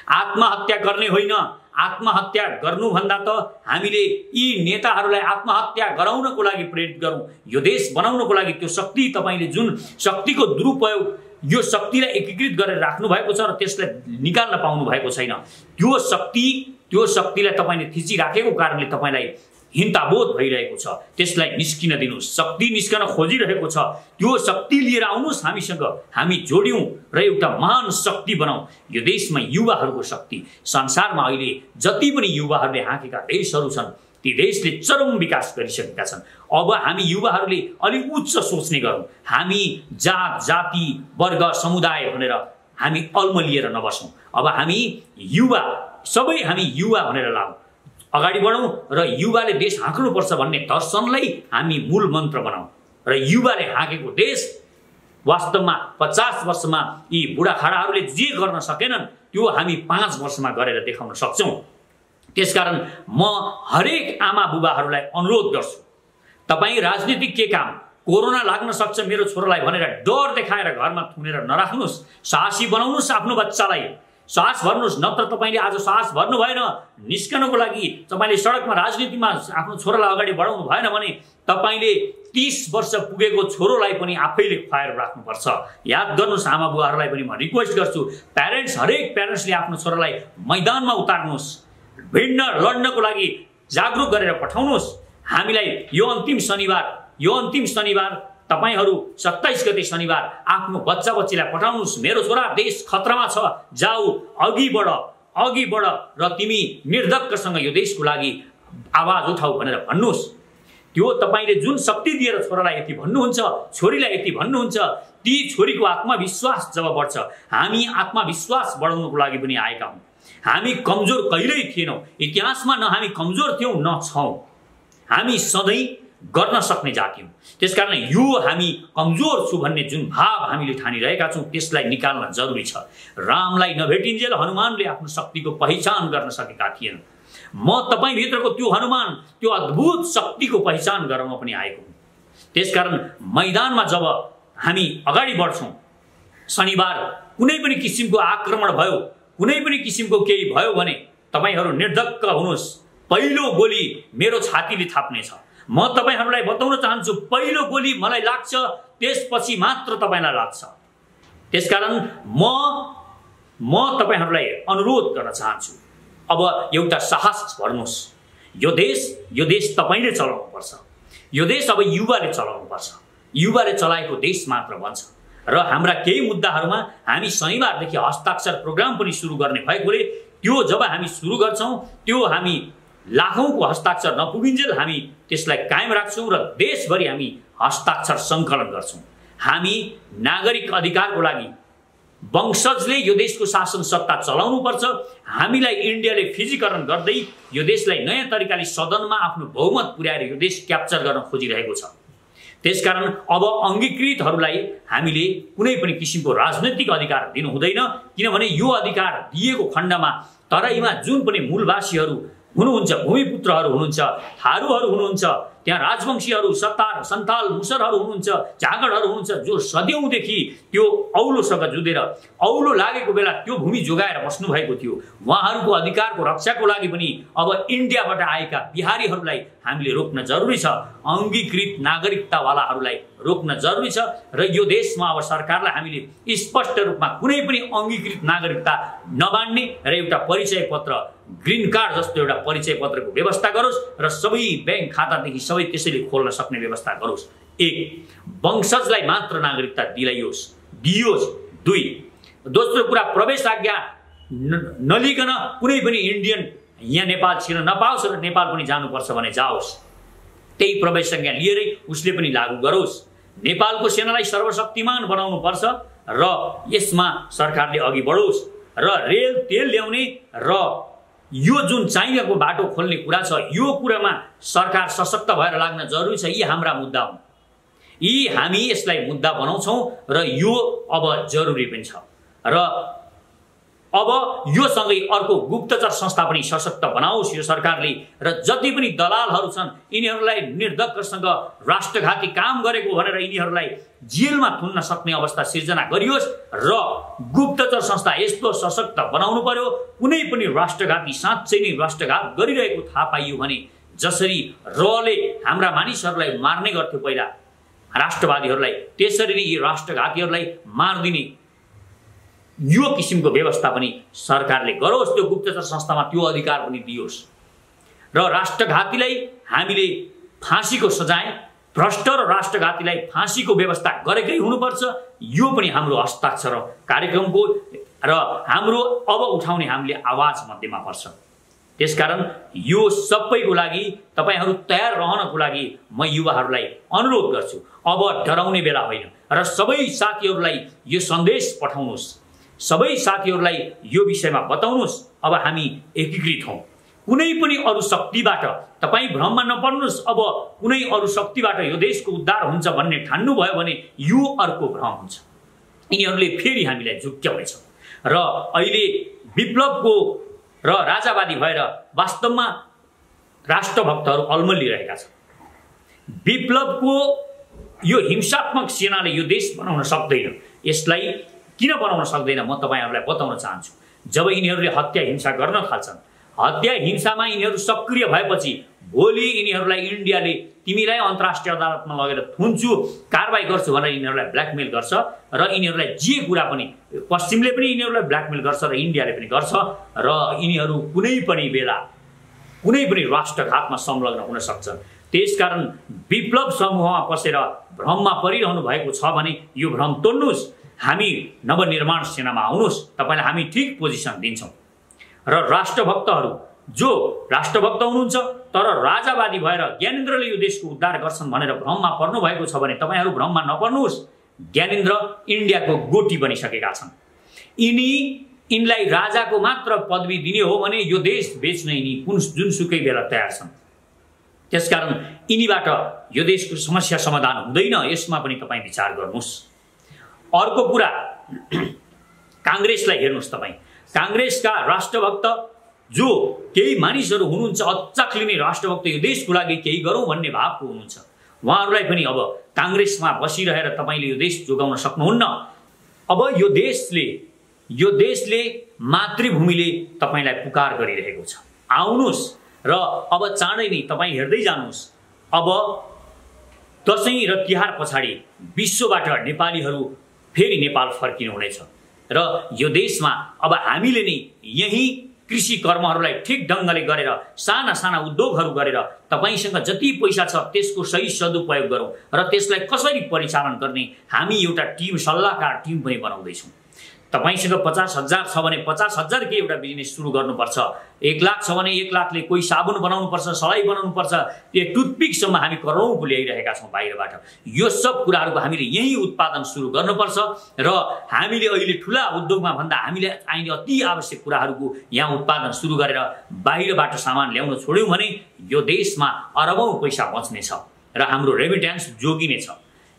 आत्महत्या गर्ने होइन, आत्महत्या गर्नुभन्दा त हामीले यी नेताहरूलाई आत्महत्या गराउनको लागि प्रेरित गरौँ। यो देश बनाउनको लागि त्यो शक्ति, तपाईँले जुन शक्तिको दुरुपयोग, यो शक्तिलाई एकीकृत गरेर राख्नु भएको छ र त्यसलाई निकाल्न पाउनु भएको छैन। त्यो शक्तिलाई तपाईँले थिचिराखेको कारणले तपाईँलाई हिंताबोध भइरहेको छ। त्यसलाई निस्किन दिनुहोस्। शक्ति निस्कन खोजिरहेको छ, त्यो शक्ति लिएर आउनुहोस् हामीसँग। हामी जोड्यौँ र एउटा महान शक्ति बनाऊ। यो देशमा युवाहरूको शक्ति, संसारमा अहिले जति पनि युवाहरूले हाँकेका देशहरू छन् ती देशले चरम विकास गरिसकेका छन्। अब हामी युवाहरूले अलिक उच्च सोच्ने गरौँ। हामी जात जाति वर्ग समुदाय भनेर हामी अल्मलिएर नबसौँ। अब हामी युवा, सबै हामी युवा भनेर लाऊ, अगाडि बढौँ र युवाले देश हाँक्नुपर्छ भन्ने दर्शनलाई हामी मूल मन्त्र बनाऊ। र युवाले हाँकेको देश वास्तवमा 50 वर्षमा यी बुढाखाडाहरूले जे गर्न सकेनन् त्यो हामी 5 वर्षमा गरेर देखाउन सक्छौँ। त्यसकारण म हरेक आमा बुबाहरूलाई अनुरोध गर्छु, तपाईँ राजनीतिक के काम, कोरोना लाग्न सक्छ मेरो छोरालाई भनेर डर देखाएर घरमा थुनेर नराख्नुहोस्। साहसी बनाउनुहोस् आफ्नो बच्चालाई, साहस भर्नुहोस्। नत्र तपाईँले आज साहस भर्नु भएन, निस्कनको लागि तपाईँले सडकमा राजनीतिमा आफ्नो छोरालाई अगाडि बढाउनु भएन भने तपाईँले 30 वर्ष पुगेको छोरोलाई पनि आफैले खुवाएर राख्नुपर्छ। याद गर्नुहोस्, आमा बुवाहरूलाई पनि म रिक्वेस्ट गर्छु, हरेक प्यारेन्ट्सले आफ्नो छोरालाई मैदानमा उतार्नुहोस्, भिड्न लड्नको लागि जागरुक गरेर पठाउनुहोस्। हामीलाई यो अन्तिम शनिबार तपाईहरू 27 गते शनिबार आफ्नो बच्चा बच्चीलाई पठाउनुहोस्। मेरो छोरा देश खतरामा छ, जाऊ अघि बढ र तिमी निर्धक्कसँग यो देशको लागि आवाज उठाऊ भनेर भन्नुहोस्। त्यो तपाईँले जुन शक्ति दिएर छोरालाई यति भन्नुहुन्छ, छोरीलाई यति भन्नुहुन्छ, ती छोरीको आत्मविश्वास जब बढ्छ, हामी आत्मविश्वास बढाउनको लागि पनि आएका हौँ। हामी कमजोर कहिल्यै थिएनौँ, इतिहासमा न हामी कमजोर थियौँ न छौँ। हामी सधैँ गर्न सक्ने जाति हौँ। त्यसकारण यो हामी कमजोर छु भन्ने जुन भाव हामीले ठानिरहेका छौँ त्यसलाई निकाल्न जरुरी छ। रामलाई नभेटिन्जेल हनुमानले आफ्नो शक्तिको पहिचान गर्न सकेका थिएन। म तपाईँभित्रको त्यो हनुमान, त्यो अद्भुत शक्तिको पहिचान गराउन पनि आएको हुँ। त्यसकारण मैदानमा जब हामी अगाडि बढ्छौँ, शनिबार कुनै पनि किसिमको आक्रमण भयो, कुनै पनि किसिमको केही भयो भने तपाईँहरू निर्धक्क हुनुहोस्। पहिलो गोली मेरो छातीले थाप्नेछ। म तपाईहरूलाई बताउन चाहन्छु, पहिलो गोली मलाई लाग्छ, त्यसपछि मात्र तपाईँलाई लाग्छ। त्यसकारण म तपाईहरूलाई अनुरोध गर्न चाहन्छु, अब एउटा साहस भर्नुहोस्। यो देश तपाईँले चलाउनु पर्छ। यो देश अब युवाले चलाउनु पर्छ। युवाले चलाएको देश मात्र बन्छ। र हाम्रा केही मुद्दाहरूमा हामी शनिबारदेखि हस्ताक्षर प्रोग्राम पनि सुरु गर्ने भएकोले त्यो जब हामी सुरु गर्छौँ त्यो हामी लाखौंको हस्ताक्षर नपुगिन्जेल हामी त्यसलाई कायम राख्छौँ र देशभरि हामी हस्ताक्षर सङ्कलन गर्छौँ। हामी नागरिक अधिकारको लागि वंशजले यो देशको शासन सत्ता चलाउनु पर्छ। हामीलाई इन्डियाले फिजीकरण गर्दै यो देशलाई नयाँ तरिकाले सदनमा आफ्नो बहुमत पुर्याएर यो देश क्याप्चर गर्न खोजिरहेको छ। त्यसकारण अब अङ्गीकृतहरूलाई हामीले कुनै पनि किसिमको राजनैतिक अधिकार दिनु हुँदैन, किनभने यो अधिकार दिएको खण्डमा तराईमा जुन पनि मूलवासीहरू हुनुहुन्छ, भूमिपुत्रहरू हुनुहुन्छ, थारूहरू हुनुहुन्छ, त्यहाँ राजवंशीहरू, सत्तार, सन्थाल, मुसरहरू हुनुहुन्छ, झागडहरू हुनुहुन्छ, जो सदियौँदेखि त्यो औलोसँग जुधेर औलो लागेको बेला त्यो भूमि जोगाएर बस्नुभएको थियो। उहाँहरूको अधिकारको रक्षाको लागि पनि अब इन्डियाबाट आएका बिहारीहरूलाई हामीले रोक्न जरुरी छ, अङ्गीकृत नागरिकतावालाहरूलाई रोक्न जरुरी छ। र यो देशमा अब सरकारलाई हामीले स्पष्ट रूपमा कुनै पनि अङ्गीकृत नागरिकता नबाँड्ने र एउटा परिचय पत्र, ग्रीन कार्ड जस्तो एउटा परिचय पत्रको व्यवस्था गरोस् र सबै ब्याङ्क खातादेखि सबै त्यसैले खोल्न सक्ने व्यवस्था गरोस्। एक, वंशजलाई मात्र नागरिकता दिइयोस्। 2, दोस्रो कुरा, प्रवेश आज्ञा नलिकन कुनै पनि इन्डियन यहाँ नेपाल छिर्न नपाओस् र नेपाल पनि जानुपर्छ भने जाओस्। त्यही प्रवेश आज्ञा लिएरै उसले पनि लागू गरोस्। नेपालको सेनालाई सर्वशक्तिमान बनाउनु पर्छ र यसमा सरकारले अघि बढोस् र रेल तेल ल्याउने र यो जुन चाइनाको बाटो खोल्ने कुरा छ, यो कुरामा सरकार सशक्त भएर लाग्न जरुरी छ। यी हाम्रा मुद्दा हुन्, यी हामी यसलाई मुद्दा बनाउँछौँ र यो अब जरुरी पनि छ। र अब यो सँगै अर्को गुप्तचर संस्था पनि सशक्त बनाओस् यो सरकारले, र जति पनि दलालहरू छन् यिनीहरूलाई निर्धक्कसँग राष्ट्रघाती काम गरेको भनेर यिनीहरूलाई जेलमा थुन्न सक्ने अवस्था सिर्जना गरियोस् र गुप्तचर संस्था यस्तो सशक्त बनाउनु पर्यो, कुनै पनि राष्ट्रघाती साँच्चै नै राष्ट्रघात गरिरहेको थाहा पाइयो भने, जसरी रले हाम्रा मानिसहरूलाई मार्ने गर्थ्यो पहिला राष्ट्रवादीहरूलाई, त्यसरी नै यी राष्ट्रघातीहरूलाई मार्दिने यो किसिमको व्यवस्था पनि सरकारले गरोस्। त्यो गुप्तचर संस्थामा त्यो अधिकार पनि दियोस् र राष्ट्रघातीलाई हामीले फाँसीको सजाय, भ्रष्ट र राष्ट्रघातीलाई फाँसीको व्यवस्था गरेकै हुनुपर्छ। यो पनि हाम्रो हस्ताक्षर कार्यक्रमको र हाम्रो अब उठाउने हामीले आवाज मध्येमा पर्छ। त्यसकारण यो सबैको लागि तपाईहरू तयार रहनको लागि म युवाहरूलाई अनुरोध गर्छु, अब डराउने बेला होइन र सबै साथीहरूलाई यो सन्देश पठाउनुहोस्, सबै साथीहरूलाई यो विषयमा बताउनुहोस्। अब हामी एकीकृत हौं, कुनै पनि अरु शक्तिबाट तपाई भ्रममा नपर्नुस्। अब कुनै अरु शक्तिबाट यो देशको उद्धार हुन्छ भन्ने ठान्नु भयो भने यो अर्को भ्रम हुन्छ, यिनीहरूले फेरि हामीलाई झुक्क्याउनेछ। र अहिले विप्लवको र राजावादी भएर वास्तवमा राष्ट्रभक्तहरू अल्मलिरहेका छन्। विप्लवको यो हिंसात्मक सेनाले यो देश बनाउन सक्दैन। यसलाई किन बनाउन सक्दैन म तपाईहरुलाई बताउन चाहन्छु। जब यिनीहरूले हत्या हिंसा गर्न थाल्छन्, हत्या हिंसामा यिनीहरू सक्रिय भएपछि भोलि यिनीहरूलाई इन्डियाले तिमीलाई अन्तर्राष्ट्रिय अदालतमा लगेर थुन्छु, कारबाही गर्छु भनेर यिनीहरूलाई ब्ल्याकमेल गर्छ र यिनीहरूलाई जे कुरा पनि पश्चिमले पनि यिनीहरूलाई ब्ल्याकमेल गर्छ र इन्डियाले पनि गर्छ र यिनीहरू कुनै पनि बेला कुनै पनि राष्ट्रघातमा संलग्न हुन सक्छन्। त्यसकारण विप्लव समूहमा पसेर भ्रममा परिरहनु भएको छ भने यो भ्रम तोड्नुस्, हामी नवनिर्माण सेनामा आउनुस्, तपाईलाई हामी ठीक पोजिसन दिन्छौं। र राष्ट्रभक्तहरू जो राष्ट्रभक्त हुनुहुन्छ तर राजावादी भएर ज्ञानेन्द्रले यो देशको उद्धार गर्छन् भनेर भ्रममा पर्नु भएको छ भने तपाईहरू भ्रममा नपर्नुस्। ज्ञानेन्द्र इन्डियाको गोटी बनिसकेका छन्। यिनलाई राजाको मात्र पदवी दिने हो भने यो देश बेच्न यिनी जुनसुकै बेला तयार छन्। त्यसकारण यिनीबाट यो देशको समस्या समाधान हुँदैन, यसमा पनि तपाई विचार गर्नुस्। अर्को कुरा, कांग्रेसलाई हेर्नुस्। तपाई कांग्रेसका राष्ट्रभक्त जो केही मानिसहरू हुनुहुन्छ, अचाक्लिने राष्ट्रभक्त, यो देशको लागि केही गरौँ भन्ने भावको हुनुहुन्छ, उहाँहरूलाई पनि अब कांग्रेसमा बसिरहेर तपाईले यो देश जोगाउन सक्नुहुन्न। अब यो देशले मातृभूमिले तपाईलाई पुकार गरिरहेको छ, आउनुस् र अब चाँडै नै तपाई हेर्दै जानुस्। अब दशैं र तिहार पछाडि विश्वबाट नेपालीहरू फेरि नेपाल फर्किनु हुनेछ र यो देशमा अब हामीले नै यही कृषि कर्महरूलाई ठीक ढंगले गरेर साना साना उद्योगहरू गरेर तपाईसँग जति पैसा छ त्यसको सही सदुपयोग गरौँ र त्यसलाई कसरी परिचालन गर्ने हामी एउटा टिम, सल्लाहकार टिम पनि बनाउँदै छौं। तपाईसँग 50,000 छ भने 50,000 के एउटा बिजनेस सुरु गर्नुपर्छ। 1 लाख छ भने 1 लाखले कोही साबुन बनाउनु पर्छ, सलाई बनाउनु पर्छ, त्यो टुथपिकसम्म हामी करोडौंको ल्याइरहेका छौं बाहिरबाट। यो सब कुराहरुको हामीले यही उत्पादन सुरु गर्नुपर्छ र हामीले अहिले ठूला उद्योगमा भन्दा हामीले चाहिने अति आवश्यक कुराहरुको यहाँ उत्पादन सुरु गरेर बाहिरबाट सामान ल्याउन छोड्यौं भने यो देशमा अरबौं पैसा बच्नेछ र हाम्रो रेमिट्यान्स जोगिनेछ।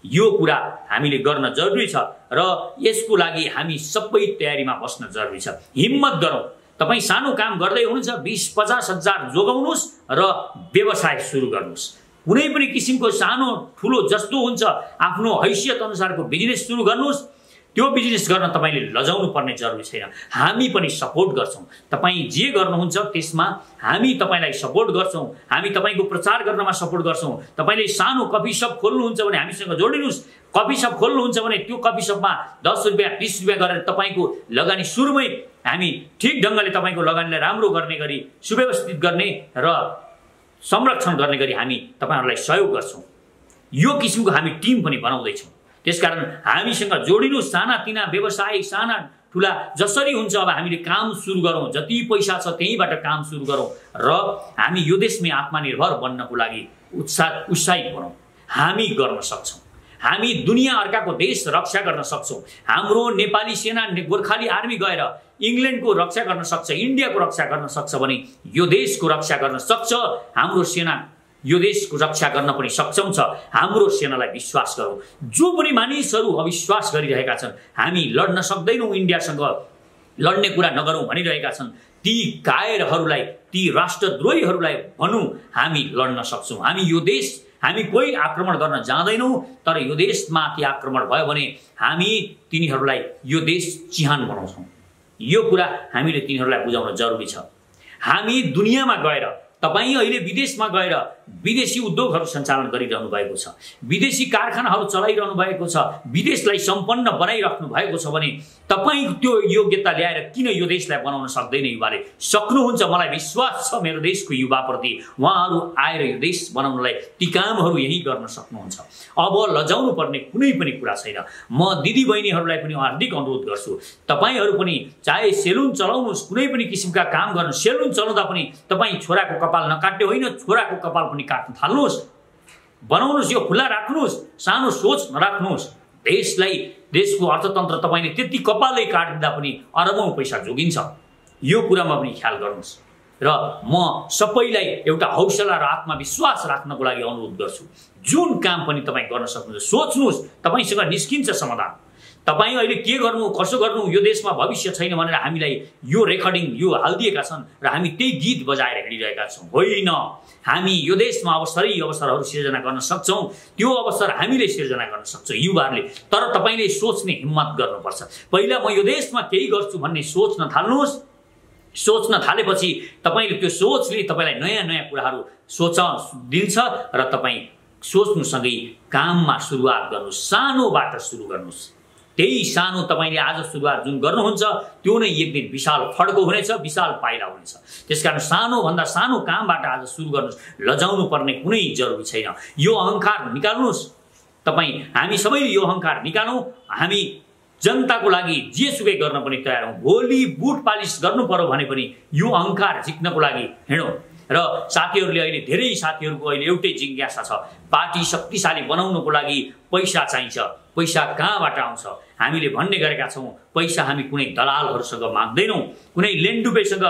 यो कुरा हामीले गर्न जरुरी छ र यसको लागि हामी सबै तयारीमा बस्न जरुरी छ। हिम्मत गरौँ। तपाई सानो काम गर्दै हुनुहुन्छ, 20-50 हजार जोगाउनुस् र व्यवसाय सुरु गर्नुस्। कुनै पनि किसिमको सानो ठुलो जस्तो हुन्छ आफ्नो हैसियत अनुसारको बिजनेस सुरु गर्नुहोस्। त्यो बिजनेस गर्न तपाईले लजाउनु पर्ने जरुरी छैन। हामी पनि सपोर्ट गर्छौं। तपाई जे गर्नुहुन्छ त्यसमा हामी तपाईलाई सपोर्ट गर्छौं। हामी तपाईको प्रचार गर्नमा सपोर्ट गर्छौं। तपाईले सानो कफी शप खोल्नुहुन्छ भने हामीसँग जोडिनुस्। कफी शप खोल्नुहुन्छ भने त्यो कफी शपमा 10 रुपैयाँ 20 रुपैयाँ गरेर तपाईको लगानी सुरुमै हामी ठीक ढंगले तपाईको लगानीलाई राम्रो गर्ने गरी सुव्यवस्थित गर्ने र संरक्षण गर्ने गरी हामी तपाईहरुलाई सहयोग गर्छौं। यो किसिमको हामी टिम पनि बनाउँदै छौं। त्यसकारण हामीसँग जोडिनु। साना तिना व्यवसाय साना ठुला जसरी हुन्छ अब हामीले काम सुरु गरौं। जति पैसा छ त्यहीबाट काम सुरु गरौं र हामी यो देशमै आत्मनिर्भर बन्नको लागि उत्साहित बनौं। हामी गर्न सक्छौं। हामी दुनिया अर्काको देश रक्षा गर्न सक्छौं। हाम्रो नेपाली सेना गोर्खाली आर्मी गएर इंग्ल्यान्डको रक्षा गर्न सक्छ, इन्डियाको रक्षा गर्न सक्छ भने यो देशको रक्षा गर्न सक्छ। हाम्रो सेना यो देशको रक्षा गर्न पनि सक्षम छ। हाम्रो सेनालाई विश्वास गरौं। जो पनि मानिसहरू अविश्वास गरिरहेका छन् हामी लड्न सक्दैनौं, इन्डियासँग लड्ने कुरा नगरौं भनिरहेका छन्, ती कायरहरूलाई ती राष्ट्रद्रोहीहरूलाई भनौं हामी लड्न सक्छौं। हामी कोही आक्रमण गर्न जाँदैनौं, तर यो देशमाथि आक्रमण भयो भने हामी तिनीहरूलाई यो देश चिहान बनाउँछौं। यो कुरा हामीले तिनीहरूलाई बुझाउन जरुरी छ। हामी दुनियाँमा गएर तपाई अहिले विदेशमा गएर विदेशी उद्योगहरू सञ्चालन गरिरहनु भएको छ, विदेशी कारखानाहरू चलाइरहनु भएको छ, विदेशलाई सम्पन्न बनाइराख्नु भएको छ भने तपाई त्यो योग्यता ल्याएर किन यो देशलाई बनाउन सक्दैन? युवाले सक्नुहुन्छ। मलाई विश्वास छ मेरो देशको युवाप्रति। उहाँहरू आएर यो देश बनाउनलाई ती कामहरू यही गर्न सक्नुहुन्छ। अब लजाउनु पर्ने कुनै पनि कुरा छैन। म दिदी बहिनीहरूलाई पनि हार्दिक अनुरोध गर्छु, तपाईहरू पनि चाहे सेलुन चलाउनुस्, कुनै पनि किसिमका काम गर्नु, सेलुन चलाउँदा पनि तपाई छोराको कपाल नकाट्ने होइन, छोराको कपाल पनि काट्न थाल्नुहोस्। बनाउनुहोस्, यो खुला राख्नुहोस्, सानो सोच नराख्नुहोस्। देशको अर्थतन्त्र तपाईले त्यति कपालै काट्दा पनि अरबौं पैसा जोगिन्छ। यो कुरामा पनि ख्याल गर्नुहोस् र म सबैलाई एउटा हौसला र आत्मविश्वास राख्नको लागि अनुरोध गर्छु। जुन काम पनि तपाई गर्न सक्नुहुन्छ सोच्नुहोस्, तपाईसँग निस्किन्छ समाधान। तपाई अहिले के गर्नु कसो गर्नु यो देशमा भविष्य छैन भनेर हामीलाई यो रेकर्डिङ यो हाल्दिएका छन् र हामी त्यही गीत बजाएर हिँडिरहेका छौं। होइन, हामी यो देशमा अवसरहरू सिर्जना गर्न सक्छौं। त्यो अवसर हामीले सिर्जना गर्न सक्छौं युवाहरूले। तर तपाईले सोच्ने हिम्मत गर्नुपर्छ। पहिला म यो देशमा केही गर्छु भन्ने सोच्न थाल्नुहोस्। सोच्न थालेपछि तपाईले त्यो सोचले तपाईलाई नयाँ नयाँ कुराहरू सोच्न दिन्छ र तपाई सोच्नुसँगै काममा सुरुवात गर्नुहोस्। सानोबाट सुरु गर्नुहोस्। त्यही सानो तपाईले आज सुरुवात जुन गर्नुहुन्छ त्यो नै एक दिन विशाल फड्को हुनेछ, विशाल पाइला हुनेछ। त्यसकारण सानो भन्दा सानो कामबाट आज सुरु गर्नुहोस्। लजाउनु पर्ने कुनै जरुरी छैन। यो अहंकार निकाल्नुहोस्। हामी सबैले यो अहंकार निकालौं। हामी जनताको लागि जेसुकै गर्न पनि तयार हौं। भोलि बुट पालिस गर्नु पर्यो भने पनि यो अहंकार झिक्नको लागि हिँडौं। र साथीहरूले अहिले धेरै साथीहरूको अहिले एउटै जिज्ञासा छ, पार्टी शक्तिशाली बनाउनको लागि पैसा चाहिन्छ। पैसा कहाँबाट आउँछ? हामीले भन्ने गरेका छौं, पैसा हामी कुनै दलालहरूसँग माग्दैनौं, कुनै लेन्डुबेसँग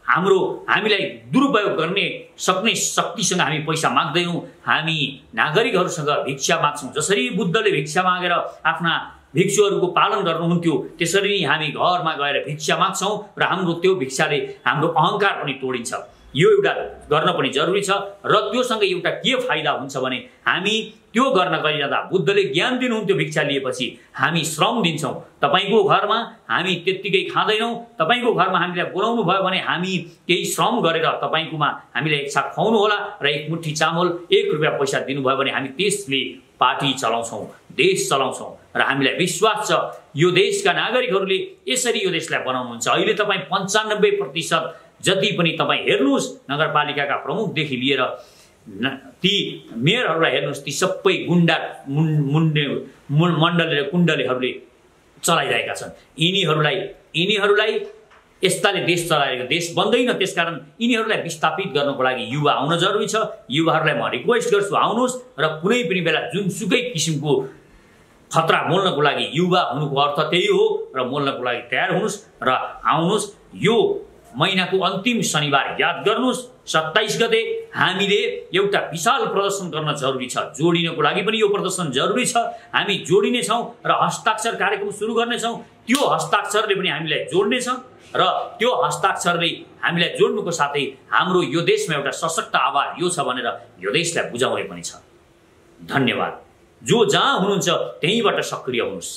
हामीलाई दुरुपयोग गर्ने सक्ने शक्तिसँग हामी पैसा माग्दैनौं। हामी नागरिकहरूसँग भिक्षा माग्छौं। जसरी बुद्धले भिक्षा मागेर आफ्ना भिक्षुहरूको पालन गर्नुहुन्थ्यो त्यसरी नै हामी घरमा गएर भिक्षा माग्छौं र हाम्रो त्यो भिक्षाले हाम्रो अहंकार पनि तोडिन्छ। यो एउटा गर्न पनि जरुरी छ। र त्योसँग एउटा के फाइदा हुन्छ भने हामी त्यो गर्न गइरहँदा बुद्धले ज्ञान दिनुहुन्थ्यो, भिक्षा लिएपछि हामी श्रम दिन्छौं। तपाईको घरमा हामी त्यतिकै खाँदैनौं, तपाईको घरमा हामीलाई बोलाउनु भयो भने हामी केही श्रम गरेर तपाईकोमा हामीलाई एक साथ खुवाउनु होला र एक मुट्ठी चामल 1 रुपैयाँ पैसा दिनुभयो भने हामी त्यसले पार्टी चलाउँछौं, देश चलाउँछौं र हामीलाई विश्वास छ यो देशका नागरिकहरूले यसरी यो देशलाई बनाउनुहुन्छ। अहिले तपाई 95% जति पनि तपाई हेर्नुस्, नगरपालिकाका प्रमुखदेखि लिएर ती मेयरहरूलाई हेर्नुस्, ती सबै गुण्डा मण्डल र कुण्डलीहरूले चलाइरहेका छन्। यिनीहरूलाई यस्ताले देश चलाएको देश बन्दैन। त्यसकारण यिनीहरूलाई विस्थापित गर्नको लागि युवा आउन जरुरी छ। युवाहरूलाई म रिक्वेस्ट गर्छु, आउनुहोस् र कुनै पनि बेला जुनसुकै किसिमको खतरा मोल्नको लागि युवा हुनुको अर्थ त्यही हो र मोल्नको लागि तयार हुनुहोस् र आउनुहोस्। यो महिनाको अन्तिम शनिबार याद गर्नुहोस् 27 गते हामीले एउटा विशाल प्रदर्शन गर्न जरुरी छ। जोडिनको लागि पनि यो प्रदर्शन जरुरी छ। हामी जोडिनेछौँ र हस्ताक्षर कार्यक्रम सुरु गर्नेछौँ। त्यो हस्ताक्षरले पनि हामीलाई जोड्नेछ र त्यो हस्ताक्षरले हामीलाई जोड्नुको साथै हाम्रो यो देशमा एउटा सशक्त आवाज यो छ भनेर यो देशलाई बुझाउने पनि छ। धन्यवाद। जो जहाँ हुनुहुन्छ त्यहीँबाट सक्रिय हुनुहोस्।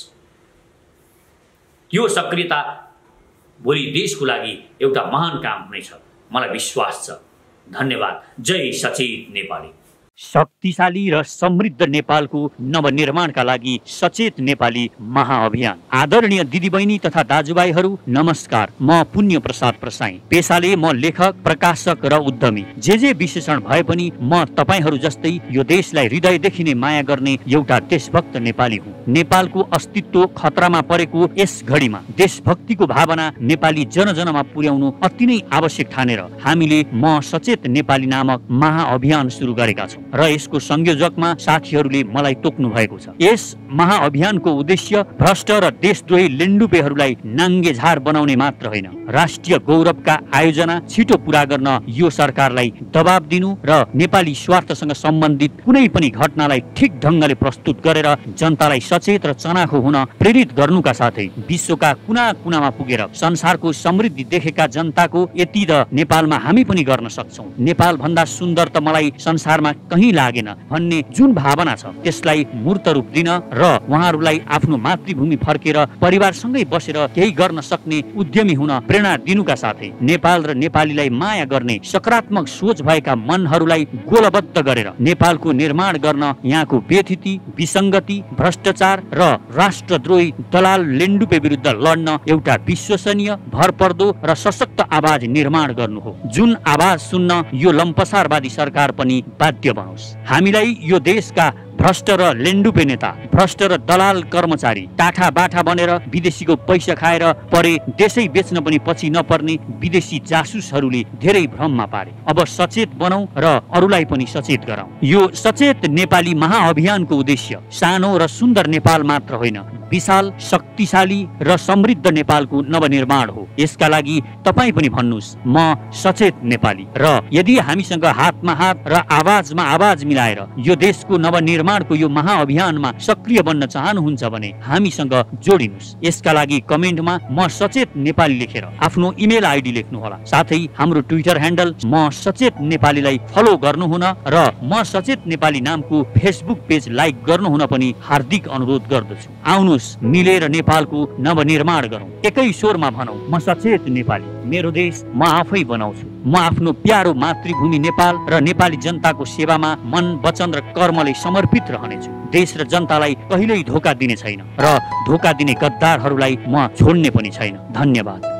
यो सक्रियता भोलि देशको लागि एउटा महान काम हुनेछ, मलाई विश्वास छ। धन्यवाद। जय सचेत नेपाली। शक्तिशाली र समृद्ध नेपालको नवनिर्माणका लागि सचेत नेपाली महाअभियान। आदरणीय दिदीबहिनी तथा दाजुभाइहरू नमस्कार। म पुण्य प्रसाद प्रसाई। पेशाले म लेखक, प्रकाशक र उद्यमी। जे विशेषण भए पनि म तपाईहरू जस्तै यो देशलाई हृदयदेखि नै माया गर्ने एउटा देशभक्त नेपाली हुँ। नेपालको अस्तित्व खतरामा परेको यस घडीमा देशभक्तिको भावना नेपाली जनजनमा पुर्याउनु अति नै आवश्यक ठानेर हामीले म सचेत नेपाली नामक महाअभियान सुरु गरेका छौँ र यसको संयोजकमा साथीहरूले मलाई तोक्नु भएको छ। यस महाअभियानको उद्देश्य भ्रष्ट र देशद्रोही लेन्डुपेहरूलाई नाङ्गे झार बनाउने मात्र होइन, राष्ट्रिय गौरवका आयोजना छिटो पूरा गर्न यो सरकारलाई दबाब दिनु र नेपाली स्वार्थसँग सम्बन्धित कुनै पनि घटनालाई ठिक ढङ्गले प्रस्तुत गरेर जनतालाई सचेत र चनाखो हुन प्रेरित गर्नुका साथै विश्वका कुना कुनामा पुगेर संसारको समृद्धि देखेका जनताको यति त नेपालमा हामी पनि गर्न सक्छौँ, नेपाल भन्दा सुन्दर त मलाई संसारमा कहीँ लागेन भन्ने जुन भावना छ त्यसलाई मूर्त रूप दिन र उहाँहरूलाई आफ्नो मातृभूमि फर्केर परिवारसँगै बसेर केही गर्न सक्ने उद्यमी हुन प्रेरणा दिनुका साथै नेपाल र नेपालीलाई माया गर्ने सकारात्मक सोच भएका मनहरूलाई गोलबद्ध गरेर नेपालको निर्माण गर्न यहाँको व्यथिति, विसङ्गति, भ्रष्टाचार र राष्ट्रद्रोही दलाल लेन्डुपे विरुद्ध लड्न एउटा विश्वसनीय, भरपर्दो र सशक्त आवाज निर्माण गर्नु हो, जुन आवाज सुन्न यो लम्पसारवादी सरकार पनि बाध्य बनोस्। हामीलाई यो देशका भ्रष्ट र लेन्डुपे नेता, भ्रष्ट र दलाल कर्मचारी टाठा बाठा बनेर विदेशीको पैसा खाएर परे देशै बेच्न पनि पछि नपर्ने विदेशी जासुसहरूले धेरै भ्रममा पारे। अब सचेत बनौं र अरूलाई पनि सचेत गराउँ। यो सचेत नेपाली महाअभियानको उद्देश्य सानो र सुन्दर नेपाल मात्र होइन, विशाल, शक्तिशाली र समृद्ध नेपालको नवनिर्माण हो। यसका लागि तपाईँ पनि भन्नुहोस् म सचेत नेपाली। र यदि हामीसँग हातमा हात र आवाजमा आवाज मिलाएर यो देशको नवनिर्माणको यो महाअभियानमा सक्रिय बन्न चाहनुहुन्छ भने हामीसँग जोडिनुहोस्। यसका लागि कमेन्टमा म सचेत नेपाली लेखेर आफ्नो इमेल आइडी लेख्नुहोला। साथै हाम्रो ट्विटर ह्यान्डल म सचेत नेपालीलाई फलो गर्नुहुन र म सचेत नेपाली नामको फेसबुक पेज लाइक गर्नुहुन पनि हार्दिक अनुरोध गर्दछु। आउनुहोस् मिलेर नेपालको नवनिर्माण गरौँ। एकै स्वरमा भनौँ म सचेत नेपाली, मेरो देश म आफै बनाउँछु। म आफ्नो प्यारो मातृभूमि नेपाल र नेपाली जनताको सेवामा मन, वचन र कर्मले समर्पित रहनेछु। देश र जनतालाई कहिल्यै धोका दिने छैन र धोका दिने गद्दारहरूलाई म छोड्ने पनि छैन। धन्यवाद।